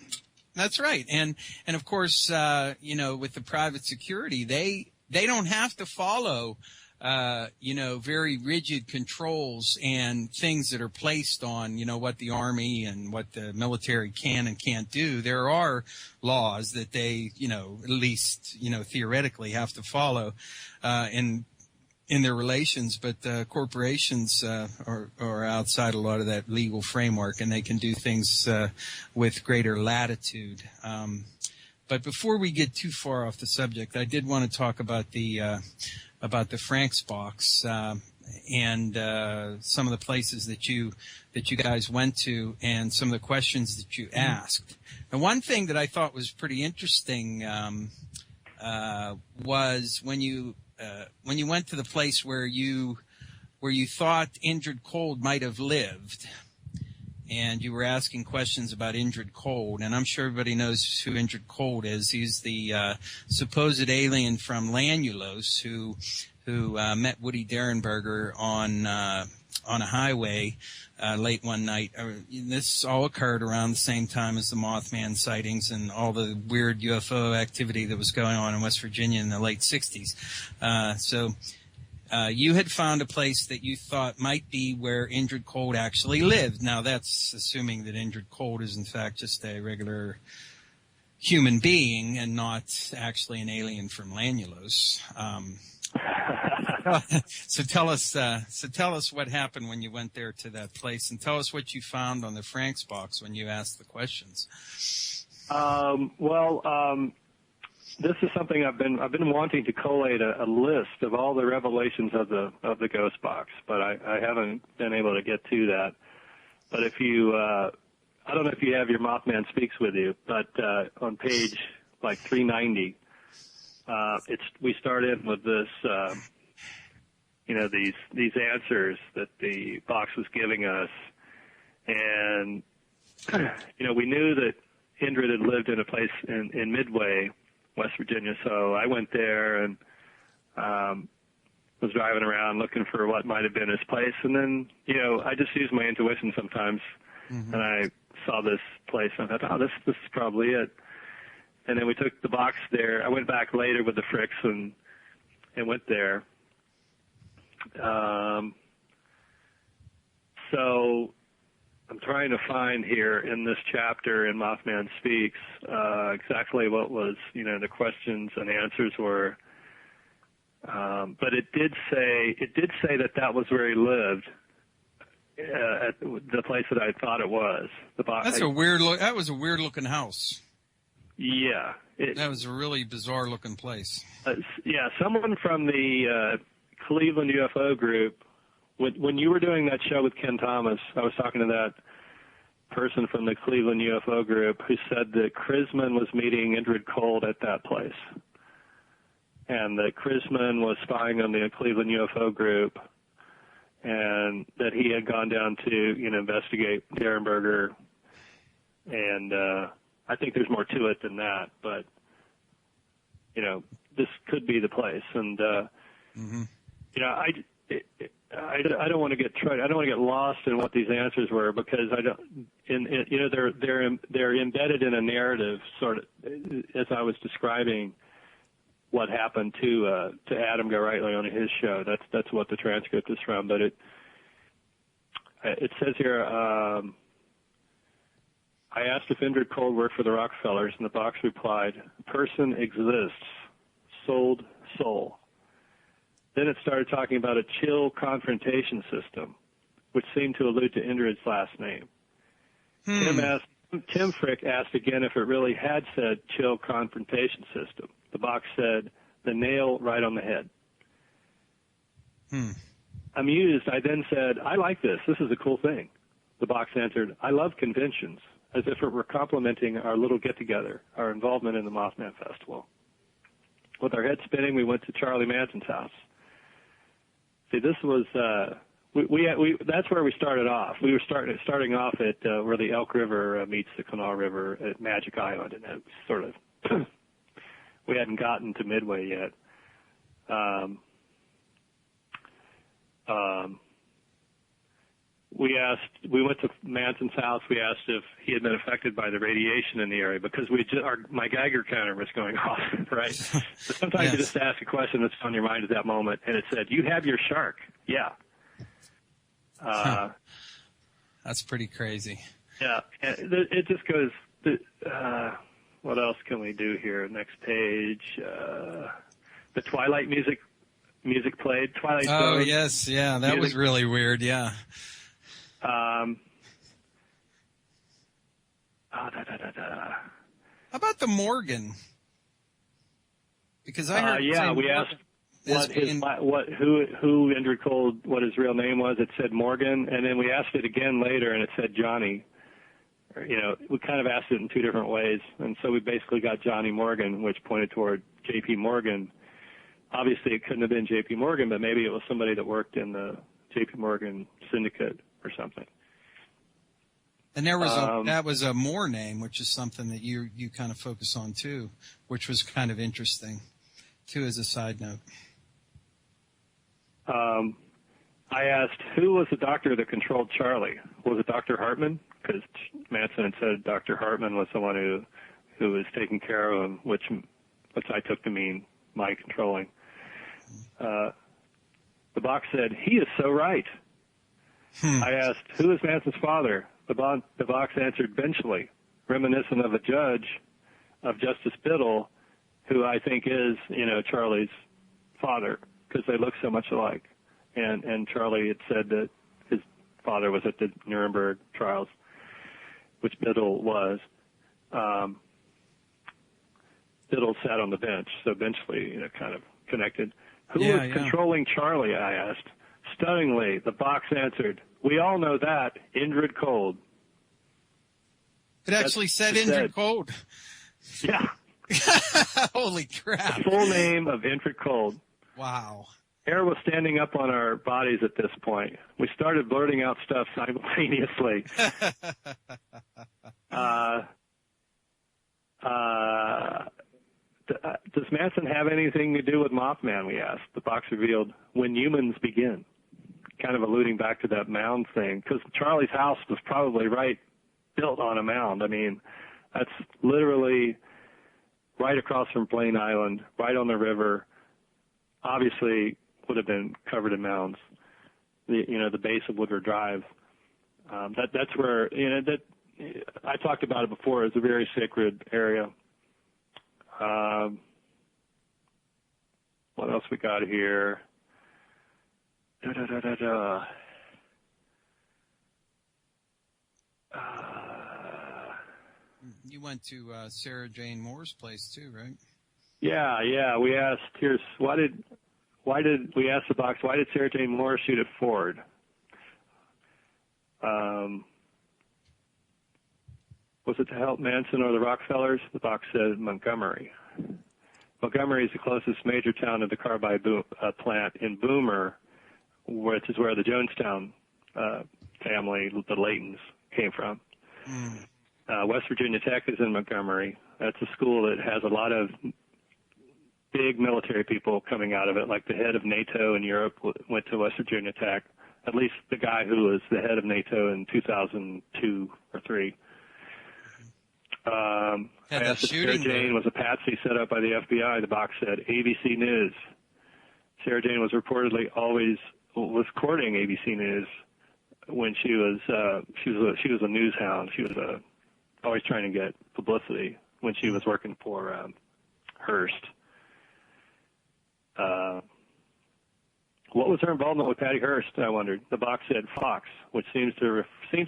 That's right. And of course, with the private security, they don't have to follow very rigid controls and things that are placed on, what the Army and what the military can and can't do. There are laws that they, at least, theoretically have to follow in their relations, but corporations are outside a lot of that legal framework, and they can do things with greater latitude. But before we get too far off the subject, I did want to talk about the about the Frank's box and some of the places that you guys went to and some of the questions that you asked. And one thing that I thought was pretty interesting was when you went to the place where you thought Indrid Cold might have lived, and you were asking questions about Indrid Cold, and I'm sure everybody knows who Indrid Cold is. He's the supposed alien from Lanulos who met Woody Derenberger on a highway late one night. This all occurred around the same time as the Mothman sightings and all the weird UFO activity that was going on in West Virginia in the late 60s. So you had found a place that you thought might be where Indrid Cold actually lived. Now, that's assuming that Indrid Cold is, in fact, just a regular human being and not actually an alien from Lanulos. So tell us what happened when you went there to that place, and tell us what you found on the Frank's box when you asked the questions. This is something I've been wanting to collate a list of all the revelations of the ghost box, but I haven't been able to get to that. But if you, I don't know if you have your Mothman Speaks with you, but on page like 390, we start in with this, these answers that the box was giving us, and we knew that Indrid had lived in a place in Midway, West Virginia, so I went there and was driving around looking for what might have been his place, and then I just use my intuition sometimes, and I saw this place and I thought, oh, this is probably it. And then we took the box there. I went back later with the Fricks and went there. So I'm trying to find here in this chapter in Mothman Speaks exactly what was, the questions and answers were. But it did say that was where he lived, at the place that I thought it was. That was a weird looking house. Yeah. That was a really bizarre looking place. Someone from the Cleveland UFO group, when you were doing that show with Ken Thomas, I was talking to that person from the Cleveland UFO group who said that Chrisman was meeting Indrid Cold at that place, and that Chrisman was spying on the Cleveland UFO group, and that he had gone down to investigate Derenberger, and I think there's more to it than that, but this could be the place, and I don't want to get I don't want to get lost in what these answers were, because they're embedded in a narrative, sort of, as I was describing what happened to Adam Gorightly on his show. That's what the transcript is from, but it says here. I asked if Indrid Cold worked for the Rockefellers, and the box replied, "Person exists, sold soul." Then it started talking about a chill confrontation system, which seemed to allude to Indrid's last name. Tim Frick asked again if it really had said chill confrontation system. The box said, "The nail right on the head." Amused, I then said, "I like this. This is a cool thing." The box answered, "I love conventions," as if it were complimenting our little get-together, our involvement in the Mothman Festival. With our heads spinning, we went to Charlie Manson's house. See, this was that's where we started off. We were starting off at where the Elk River meets the Kanawha River at Magic Island, and it was sort of we hadn't gotten to Midway yet. We went to Manson's house. We asked if he had been affected by the radiation in the area, because my Geiger counter was going off, right? So sometimes you just ask a question that's on your mind at that moment, and it said, "You have your shark." Yeah. That's pretty crazy. Yeah. It just goes, what else can we do here? Next page. The Twilight music played. Twilight Zone. Oh, yes. Yeah, that was really weird. Yeah. How about the Morgan? Because I heard we asked. who Indrid Cold, what his real name was. It said Morgan, and then we asked it again later, and it said Johnny. We kind of asked it in two different ways, and so we basically got Johnny Morgan, which pointed toward J.P. Morgan. Obviously, it couldn't have been J.P. Morgan, but maybe it was somebody that worked in the J.P. Morgan syndicate or something. And there was that was a Moore name, which is something that you kind of focus on too, which was kind of interesting too, as a side note. I asked, who was the doctor that controlled Charlie? Was it Dr. Hartman? Because Manson had said Dr. Hartman was someone who was taking care of him, which I took to mean mind controlling. The box said, he is so right. I asked, who is Manson's father? The box answered, Benchley, reminiscent of a judge of Justice Biddle, who I think is, Charlie's father, because they look so much alike. And Charlie had said that his father was at the Nuremberg trials, which Biddle was. Biddle sat on the bench, so Benchley, kind of connected. Who was controlling Charlie, I asked. Stunningly, the box answered, we all know that, Indrid Cold. It actually said Indrid Cold. Yeah. Holy crap. The full name of Indrid Cold. Wow. Hair was standing up on our bodies at this point. We started blurting out stuff simultaneously. Does Manson have anything to do with Mothman, we asked. The box revealed, when humans begin. Kind of alluding back to that mound thing, because Charlie's house was probably built on a mound. I mean, that's literally right across from Blaine Island, right on the river. Obviously would have been covered in mounds. The base of Woodward Drive. That's where, that I talked about it before. It's a very sacred area. What else we got here? You went to Sarah Jane Moore's place too, right? Yeah. We asked, we asked the box, why did Sarah Jane Moore shoot at Ford? Was it to help Manson or the Rockefellers? The box said Montgomery. Montgomery is the closest major town to the carbide plant in Boomer, which is where the Jonestown family, the Laytons, came from. West Virginia Tech is in Montgomery. That's a school that has a lot of big military people coming out of it, like the head of NATO in Europe went to West Virginia Tech, at least the guy who was the head of NATO in 2002 or 3. I asked if Sarah Jane was a patsy set up by the FBI. The box said ABC News. Sarah Jane was reportedly was courting ABC News when she was a news hound. She was always trying to get publicity when she was working for Hearst. What was her involvement with Patty Hearst, I wondered. The box said Fox, which seems to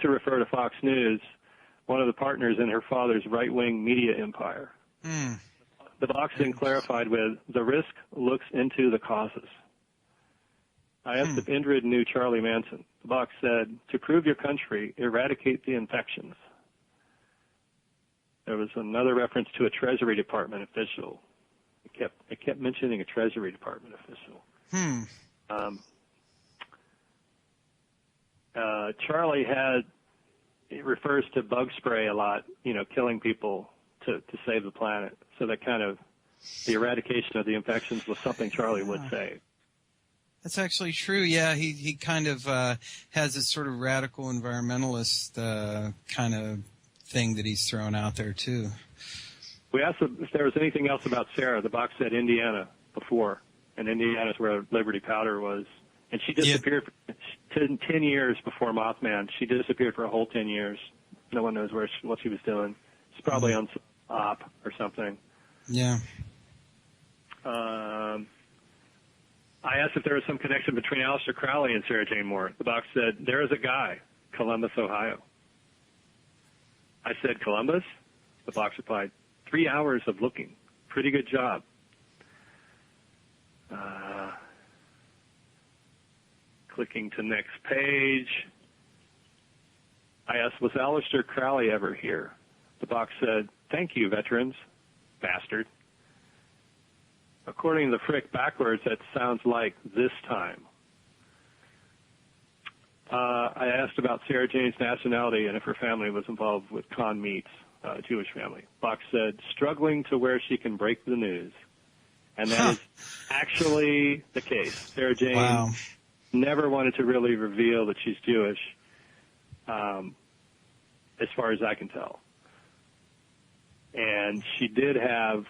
refer to Fox News, one of the partners in her father's right-wing media empire. The box then clarified with, the risk looks into the causes. I asked if Indrid knew Charlie Manson. The box said, to prove your country, eradicate the infections. There was another reference to a Treasury Department official. It kept mentioning a Treasury Department official. Charlie it refers to bug spray a lot, killing people to save the planet. So that kind of, the eradication of the infections was something Charlie would say. That's actually true. Yeah, he kind of has this sort of radical environmentalist kind of thing that he's thrown out there too. We asked if there was anything else about Sarah. The box said Indiana before, and Indiana's where Liberty Powder was. And she disappeared for 10 years before Mothman. She disappeared for a whole 10 years. No one knows what she was doing. She's probably on some op or something. Yeah. I asked if there was some connection between Aleister Crowley and Sarah Jane Moore. The box said, there is a guy, Columbus, Ohio. I said, Columbus? The box replied, 3 hours of looking. Pretty good job. clicking to next page. I asked, was Aleister Crowley ever here? The box said, thank you, veterans. Bastard. According to the Frick backwards, that sounds like this time. I asked about Sarah Jane's nationality and if her family was involved with Con Meats, a Jewish family. Box said, struggling to where she can break the news. And that is actually the case. Sarah Jane never wanted to really reveal that she's Jewish, as far as I can tell. And she did have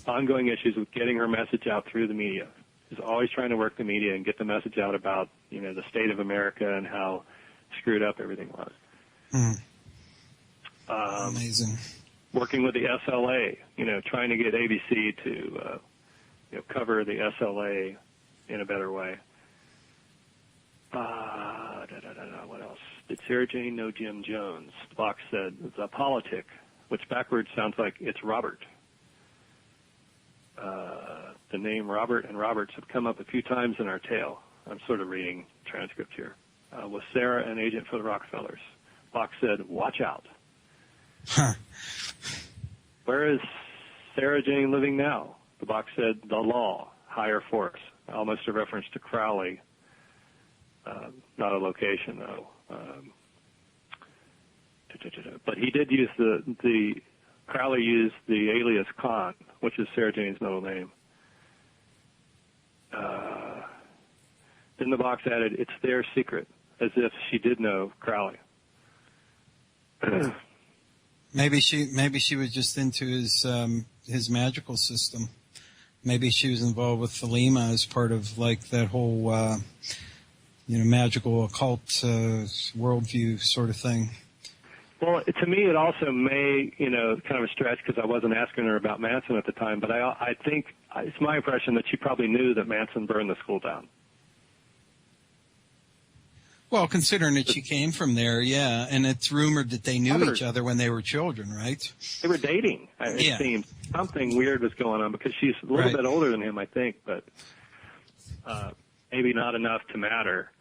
ongoing issues with getting her message out through the media. She's always trying to work the media and get the message out about, the state of America and how screwed up everything was. Amazing. Working with the SLA, trying to get ABC to, cover the SLA in a better way. What else? Did Sarah Jane know Jim Jones? The box said, the politic, which backwards sounds like it's Robert. The name Robert and Roberts have come up a few times in our tale. I'm sort of reading transcript here. Was Sarah an agent for the Rockefellers? Box said, watch out. Where is Sarah Jane living now? The box said, the law, higher force. Almost a reference to Crowley. Not a location, though. But he did use Crowley used the alias Khan, which is Sarah Jane's middle name. Then the box added, it's their secret, as if she did know Crowley. Maybe she was just into his magical system. Maybe she was involved with Thelema as part of like that whole magical occult worldview sort of thing. Well, to me, it also may, kind of a stretch because I wasn't asking her about Manson at the time, but I think it's my impression that she probably knew that Manson burned the school down. Well, considering that she came from there, yeah, and it's rumored that they knew each other when they were children, right? They were dating, it seems. Something weird was going on because she's a little bit older than him, I think, but maybe not enough to matter.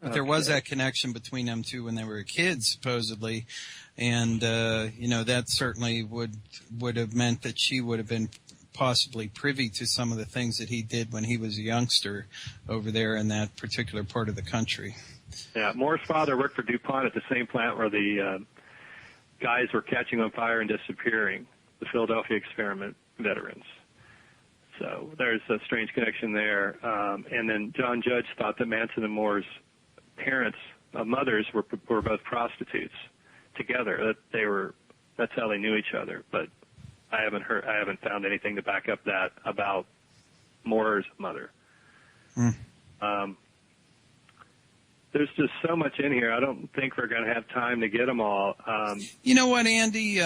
But there was that connection between them two when they were kids, supposedly, and that certainly would have meant that she would have been possibly privy to some of the things that he did when he was a youngster over there in that particular part of the country. Yeah, Moore's father worked for DuPont at the same plant where the guys were catching on fire and disappearing, the Philadelphia experiment veterans. So there's a strange connection there. And then John Judge thought that Manson and Moore's parents, mothers, were both prostitutes together. That's how they knew each other. But I haven't found anything to back up that about Moore's mother. There's just so much in here. I don't think we're going to have time to get them all. You know what, Andy?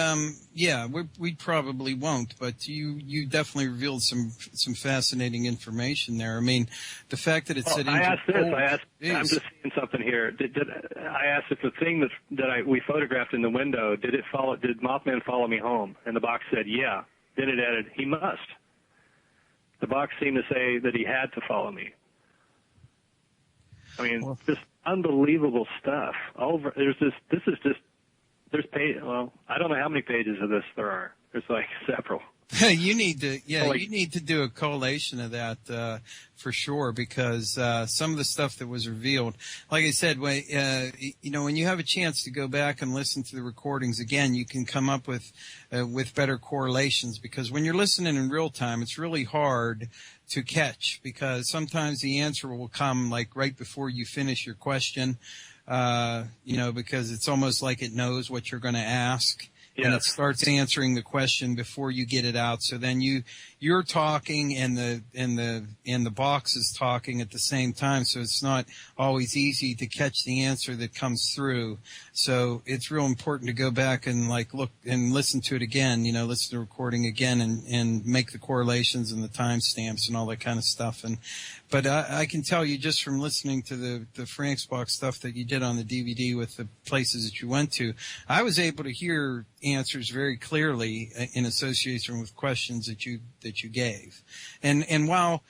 We probably won't, but you definitely revealed some fascinating information there. I mean, the fact that it said I'm just seeing something here. I asked if the thing that we photographed in the window, did Mothman follow me home? And the box said, yeah. Then it added, he must. The box seemed to say that he had to follow me. I mean, just unbelievable stuff. There's I don't know how many pages of this there are. There's like several. You need to do a collation of that for sure, because some of the stuff that was revealed, like I said, when you have a chance to go back and listen to the recordings again, you can come up with better correlations, because when you're listening in real time, it's really hard to catch, because sometimes the answer will come like right before you finish your question, because it's almost like it knows what you're going to ask. Yes. And it starts answering the question before you get it out. So then you're talking and the box is talking at the same time. So it's not always easy to catch the answer that comes through. So it's real important to go back and look and listen to it again, listen to the recording again and make the correlations and the timestamps and all that kind of stuff. And But I can tell you just from listening to the Frank's Box stuff that you did on the DVD with the places that you went to, I was able to hear answers very clearly in association with questions that you gave. And while,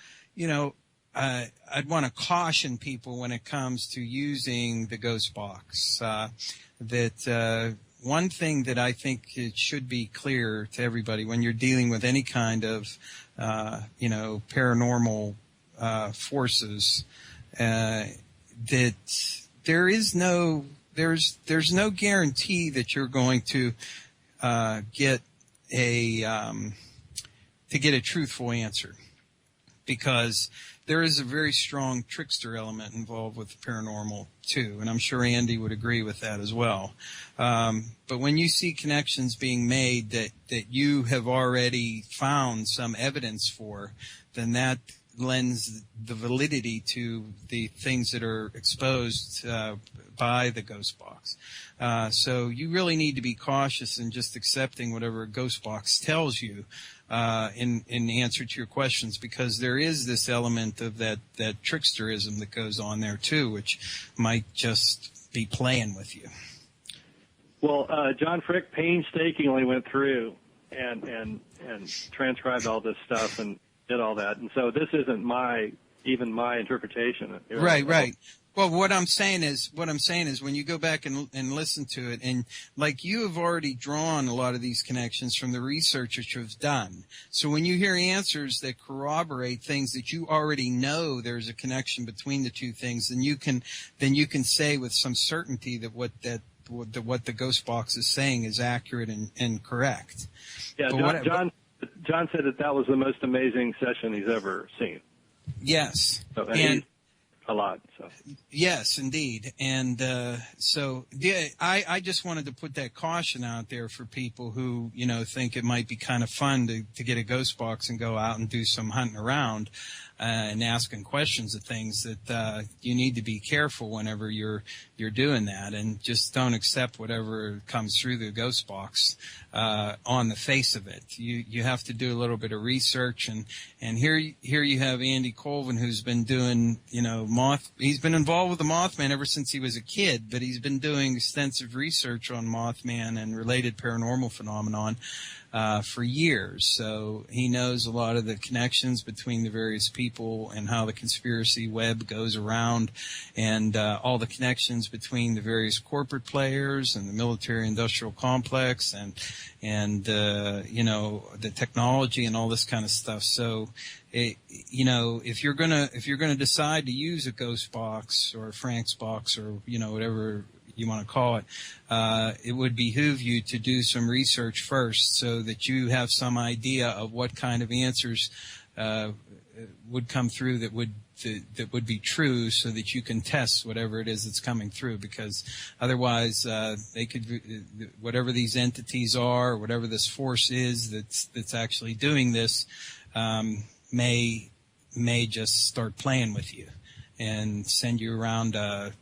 I'd want to caution people when it comes to using the Ghost Box, that one thing that I think it should be clear to everybody when you're dealing with any kind of, paranormal forces, that there's no guarantee that you're going to get a truthful answer, because there is a very strong trickster element involved with the paranormal too, and I'm sure Andy would agree with that as well. But when you see connections being made that you have already found some evidence for, then that lends the validity to the things that are exposed by the Ghost Box. So you really need to be cautious in just accepting whatever a Ghost Box tells you in answer to your questions, because there is this element of that tricksterism that goes on there too, which might just be playing with you. Well, John Frick painstakingly went through and transcribed all this stuff and did all that, and so this isn't my interpretation. Right. Well, what I'm saying is when you go back and listen to it, and like you have already drawn a lot of these connections from the research that you've done. So when you hear answers that corroborate things that you already know there's a connection between the two things, then you can say with some certainty that what the Ghost Box is saying is accurate and correct. Yeah, John said that was the most amazing session he's ever seen. Yes. So, and a lot. So. Yes, indeed. And I just wanted to put that caution out there for people who, think it might be kind of fun to get a Ghost Box and go out and do some hunting around and asking questions of things, that you need to be careful whenever you're doing that, and just don't accept whatever comes through the Ghost Box on the face of it. You have to do a little bit of research, and here you have Andy Colvin, who's been doing, he's been involved with the Mothman ever since he was a kid, but he's been doing extensive research on Mothman and related paranormal phenomenon for years. So he knows a lot of the connections between the various people and how the conspiracy web goes around, and all the connections between the various corporate players and the military-industrial complex and the technology and all this kind of stuff. So if you're gonna decide to use a Ghost Box or a Frank's Box or whatever you want to call it, it would behoove you to do some research first, so that you have some idea of what kind of answers would come through that would be true, so that you can test whatever it is that's coming through. Because otherwise, they could, whatever these entities are, or whatever this force is that's actually doing this, may just start playing with you and send you around a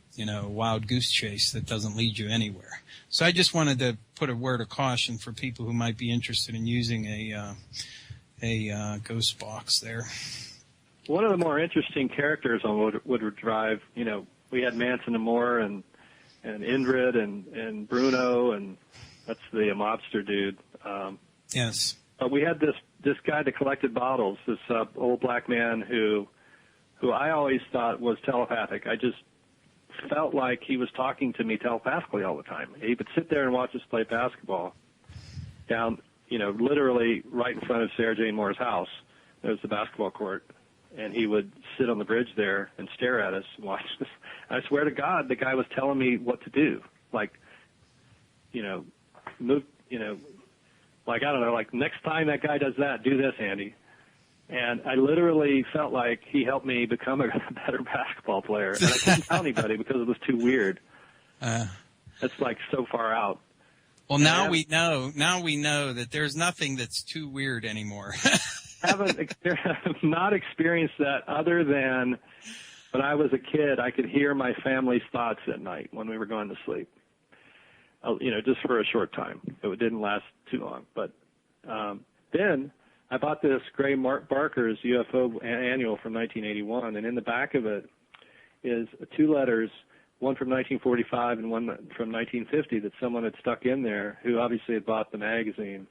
wild goose chase that doesn't lead you anywhere. So I just wanted to put a word of caution for people who might be interested in using a Ghost Box there. One of the more interesting characters on Woodward Drive, we had Manson and Moore and Indrid and Bruno, and that's the mobster dude. Yes. But we had this guy that collected bottles, this old black man who I always thought was telepathic. I just felt like he was talking to me telepathically all the time. He would sit there and watch us play basketball down, literally right in front of Sarah Jane Moore's house. There was the basketball court, and he would sit on the bridge there and stare at us and watch us. I swear to God, the guy was telling me what to do. Like, move, like, I don't know, like, next time that guy does that, do this, Andy. And I literally felt like he helped me become a better basketball player. And I couldn't tell anybody because it was too weird. That's like so far out. Well, now we know that there's nothing that's too weird anymore. Not experienced that, other than when I was a kid, I could hear my family's thoughts at night when we were going to sleep. Just for a short time. It didn't last too long. But then I bought this Gray Barker's UFO annual from 1981, and in the back of it is 2 letters, one from 1945 and one from 1950 that someone had stuck in there who obviously had bought the magazine.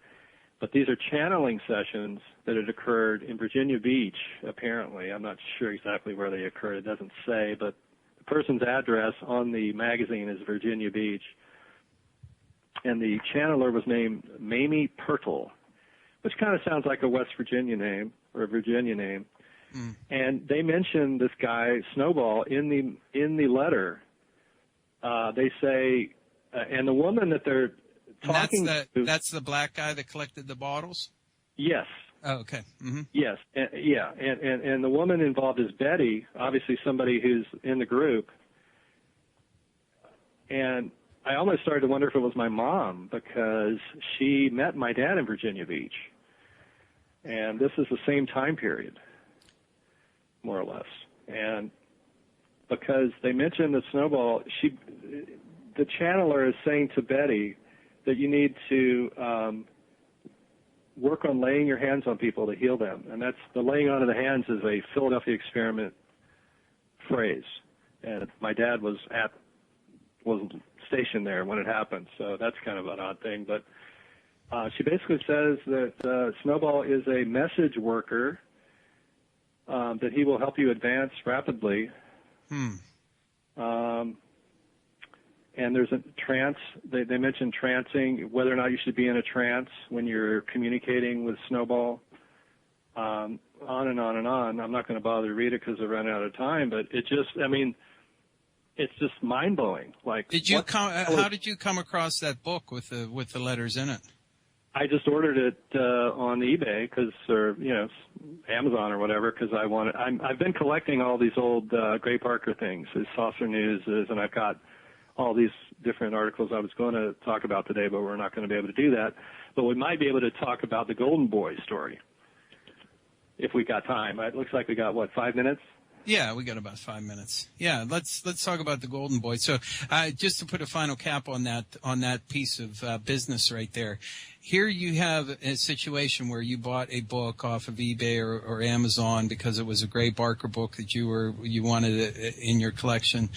But these are channeling sessions that had occurred in Virginia Beach, apparently. I'm not sure exactly where they occurred. It doesn't say, but the person's address on the magazine is Virginia Beach. And the channeler was named Mamie Pirtle, which kind of sounds like a West Virginia name or a Virginia name. Mm. And they mentioned this guy, Snowball, in the letter. They say, and the woman that they're talking to... That's the black guy that collected the bottles? Yes. Oh, okay. Mm-hmm. Yes. And the woman involved is Betty, obviously somebody who's in the group. And I almost started to wonder if it was my mom, because she met my dad in Virginia Beach. And this is the same time period, more or less. And because they mentioned that Snowball, the channeler is saying to Betty that you need to work on laying your hands on people to heal them. And that's the laying on of the hands is a Philadelphia experiment phrase. And my dad was stationed there when it happened, so that's kind of an odd thing. But she basically says that Snowball is a message worker, that he will help you advance rapidly. And there's a trance. They mentioned trancing, whether or not you should be in a trance when you're communicating with Snowball. On and on and on. I'm not going to bother to read it because I ran out of time, but it just, it's just mind-blowing. Like, how did you come across that book with the letters in it? I just ordered it on eBay or Amazon or whatever, because I've been collecting all these old Gray Parker things, his Saucer News, and I've got all these different articles I was going to talk about today, but we're not going to be able to do that. But we might be able to talk about the Golden Boy story if we got time. It looks like we got 5 minutes? Yeah, we got about 5 minutes. Yeah, let's talk about the Golden Boy. So, just to put a final cap on that piece of business right there. Here you have a situation where you bought a book off of eBay or Amazon because it was a Gray Barker book that you wanted in your collection,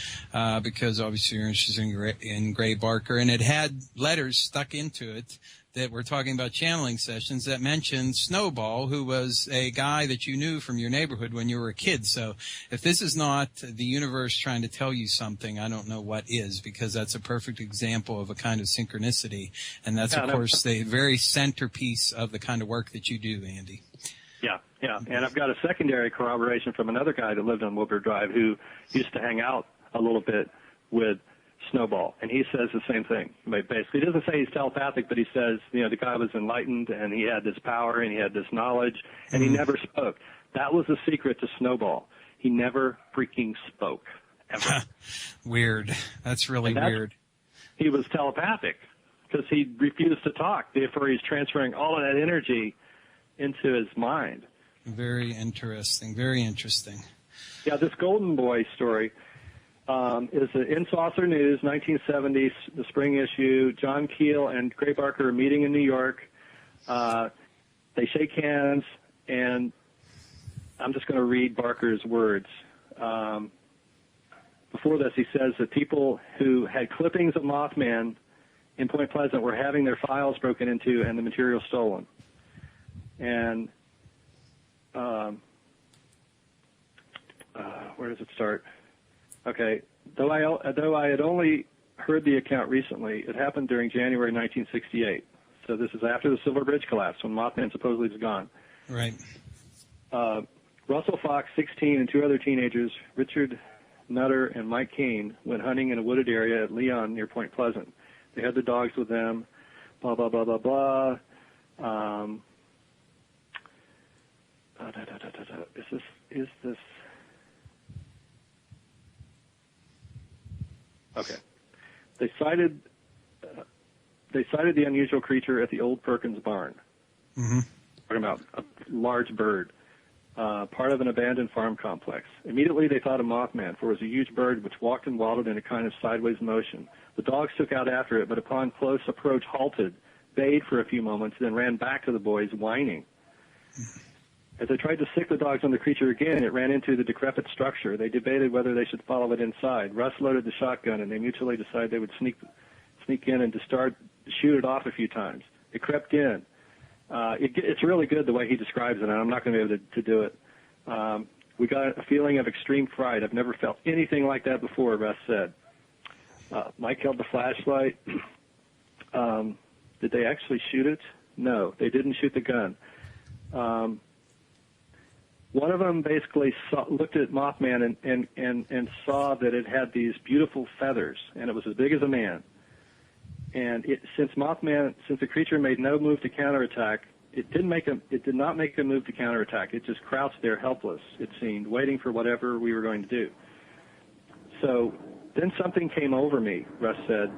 because obviously you're interested in Gray Barker, and it had letters stuck into it that we're talking about channeling sessions that mentioned Snowball, who was a guy that you knew from your neighborhood when you were a kid. So if this is not the universe trying to tell you something, I don't know what is, because that's a perfect example of a kind of synchronicity. And that's, of course, the very centerpiece of the kind of work that you do, Andy. Yeah. And I've got a secondary corroboration from another guy that lived on Wilbur Drive who used to hang out a little bit with Snowball, and he says the same thing. Basically, he doesn't say he's telepathic, but he says, the guy was enlightened, and he had this power, and he had this knowledge, and he never spoke. That was the secret to Snowball. He never freaking spoke, ever. Weird. That's really weird. He was telepathic because he refused to talk. Therefore, he's transferring all of that energy into his mind. Very interesting. Very interesting. Yeah, this Golden Boy story is in Saucer News, 1970, the spring issue. John Keel and Gray Barker are meeting in New York. They shake hands, and I'm just going to read Barker's words. Before this, he says that people who had clippings of Mothman in Point Pleasant were having their files broken into and the material stolen. And where does it start? Okay, though I had only heard the account recently, it happened during January 1968. So this is after the Silver Bridge collapse, when Mothman supposedly was gone. Right. Russell Fox, 16, and 2 other teenagers, Richard Nutter and Mike Kane, went hunting in a wooded area at Leon near Point Pleasant. They had their dogs with them, blah, blah, blah, blah, blah. Is this... Okay. They cited the unusual creature at the old Perkins barn. Mm-hmm. Talking about a large bird, part of an abandoned farm complex. Immediately they thought of Mothman, for it was a huge bird which walked and waddled in a kind of sideways motion. The dogs took out after it, but upon close approach halted, bayed for a few moments, then ran back to the boys, whining. As they tried to sick the dogs on the creature again, it ran into the decrepit structure. They debated whether they should follow it inside. Russ loaded the shotgun, and they mutually decided they would sneak in and shoot it off a few times. It crept in. It's really good the way he describes it, and I'm not going to be able to do it. We got a feeling of extreme fright. I've never felt anything like that before, Russ said. Mike held the flashlight. Did they actually shoot it? No, they didn't shoot the gun. One of them basically looked at Mothman and saw that it had these beautiful feathers, and it was as big as a man. And since the creature made no move to counterattack, it did not make a move to counterattack. It just crouched there helpless, it seemed, waiting for whatever we were going to do. So then something came over me, Russ said,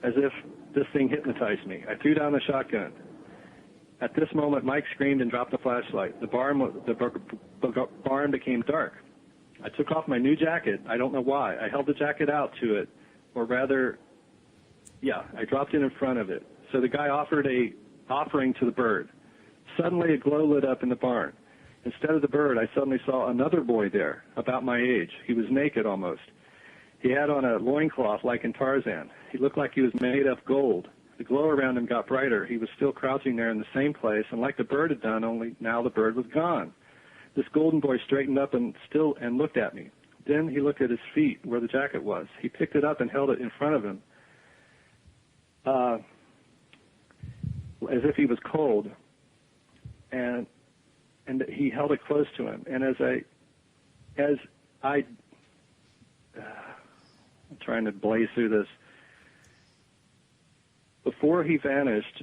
as if this thing hypnotized me. I threw down the shotgun. At this moment, Mike screamed and dropped the flashlight. The barn became dark. I took off my new jacket. I don't know why. I held the jacket out to it, or rather, I dropped it in front of it. So the guy offered a offering to the bird. Suddenly, a glow lit up in the barn. Instead of the bird, I suddenly saw another boy there, about my age. He was naked almost. He had on a loincloth like in Tarzan. He looked like he was made of gold. The glow around him got brighter. He was still crouching there in the same place, and like the bird had done, only now the bird was gone. This golden boy straightened up and looked at me. Then he looked at his feet where the jacket was. He picked it up and held it in front of him, as if he was cold, and he held it close to him. And I'm trying to blaze through this. Before he vanished,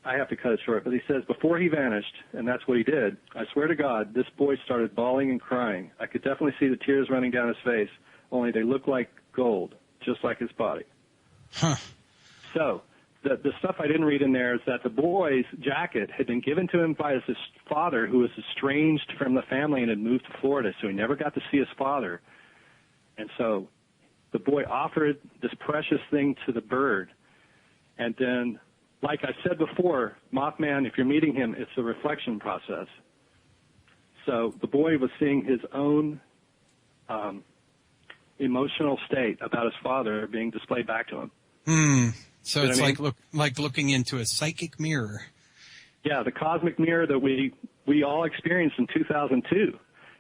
I have to cut it short, but he says, before he vanished, and that's what he did, I swear to God, this boy started bawling and crying. I could definitely see the tears running down his face, only they looked like gold, just like his body. Huh. So, the stuff I didn't read in there is that the boy's jacket had been given to him by his father, who was estranged from the family and had moved to Florida, so he never got to see his father. And so the boy offered this precious thing to the bird. And then, like I said before, Mothman, if you're meeting him, it's a reflection process. So the boy was seeing his own emotional state about his father being displayed back to him. So it's like looking into a psychic mirror. Yeah, the cosmic mirror that we all experienced in 2002.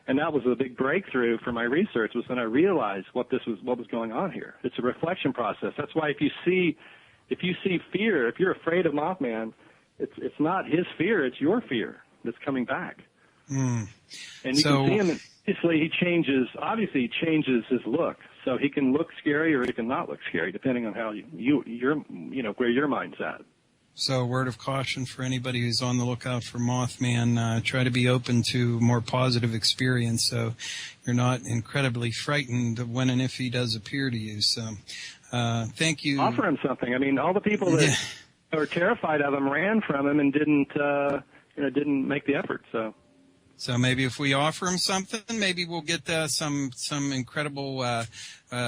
And that was a big breakthrough for my research, was when I realized what was going on here. It's a reflection process. That's why if you see fear, if you're afraid of Mothman, it's not his fear, it's your fear that's coming back. And you can see him, obviously he changes his look. So he can look scary or he can not look scary, depending on how you're where your mind's at. So a word of caution for anybody who's on the lookout for Mothman, try to be open to more positive experience so you're not incredibly frightened when and if he does appear to you. So thank you. Offer him something. I mean, all the people that were terrified of him ran from him and didn't make the effort. So maybe if we offer him something, maybe we'll get some incredible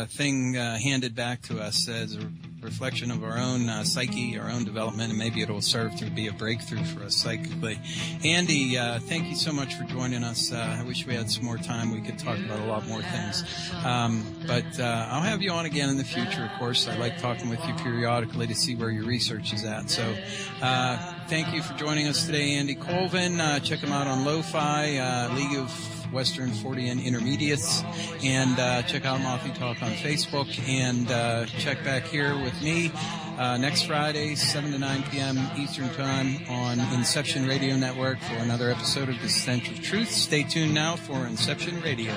thing handed back to us as a reflection of our own psyche, our own development, and maybe it'll serve to be a breakthrough for us psychically. Andy, thank you so much for joining us. I wish we had some more time. We could talk about a lot more things. But I'll have you on again in the future, of course. I like talking with you periodically to see where your research is at. So thank you for joining us today, Andy Colvin. Check him out on Lo-Fi, League of Western Fortean Intermediates, and check out Mothy Talk on Facebook, and check back here with me next Friday, 7 to 9 p.m. Eastern Time on Inception Radio Network for another episode of The Stench of Truth. Stay tuned now for Inception Radio.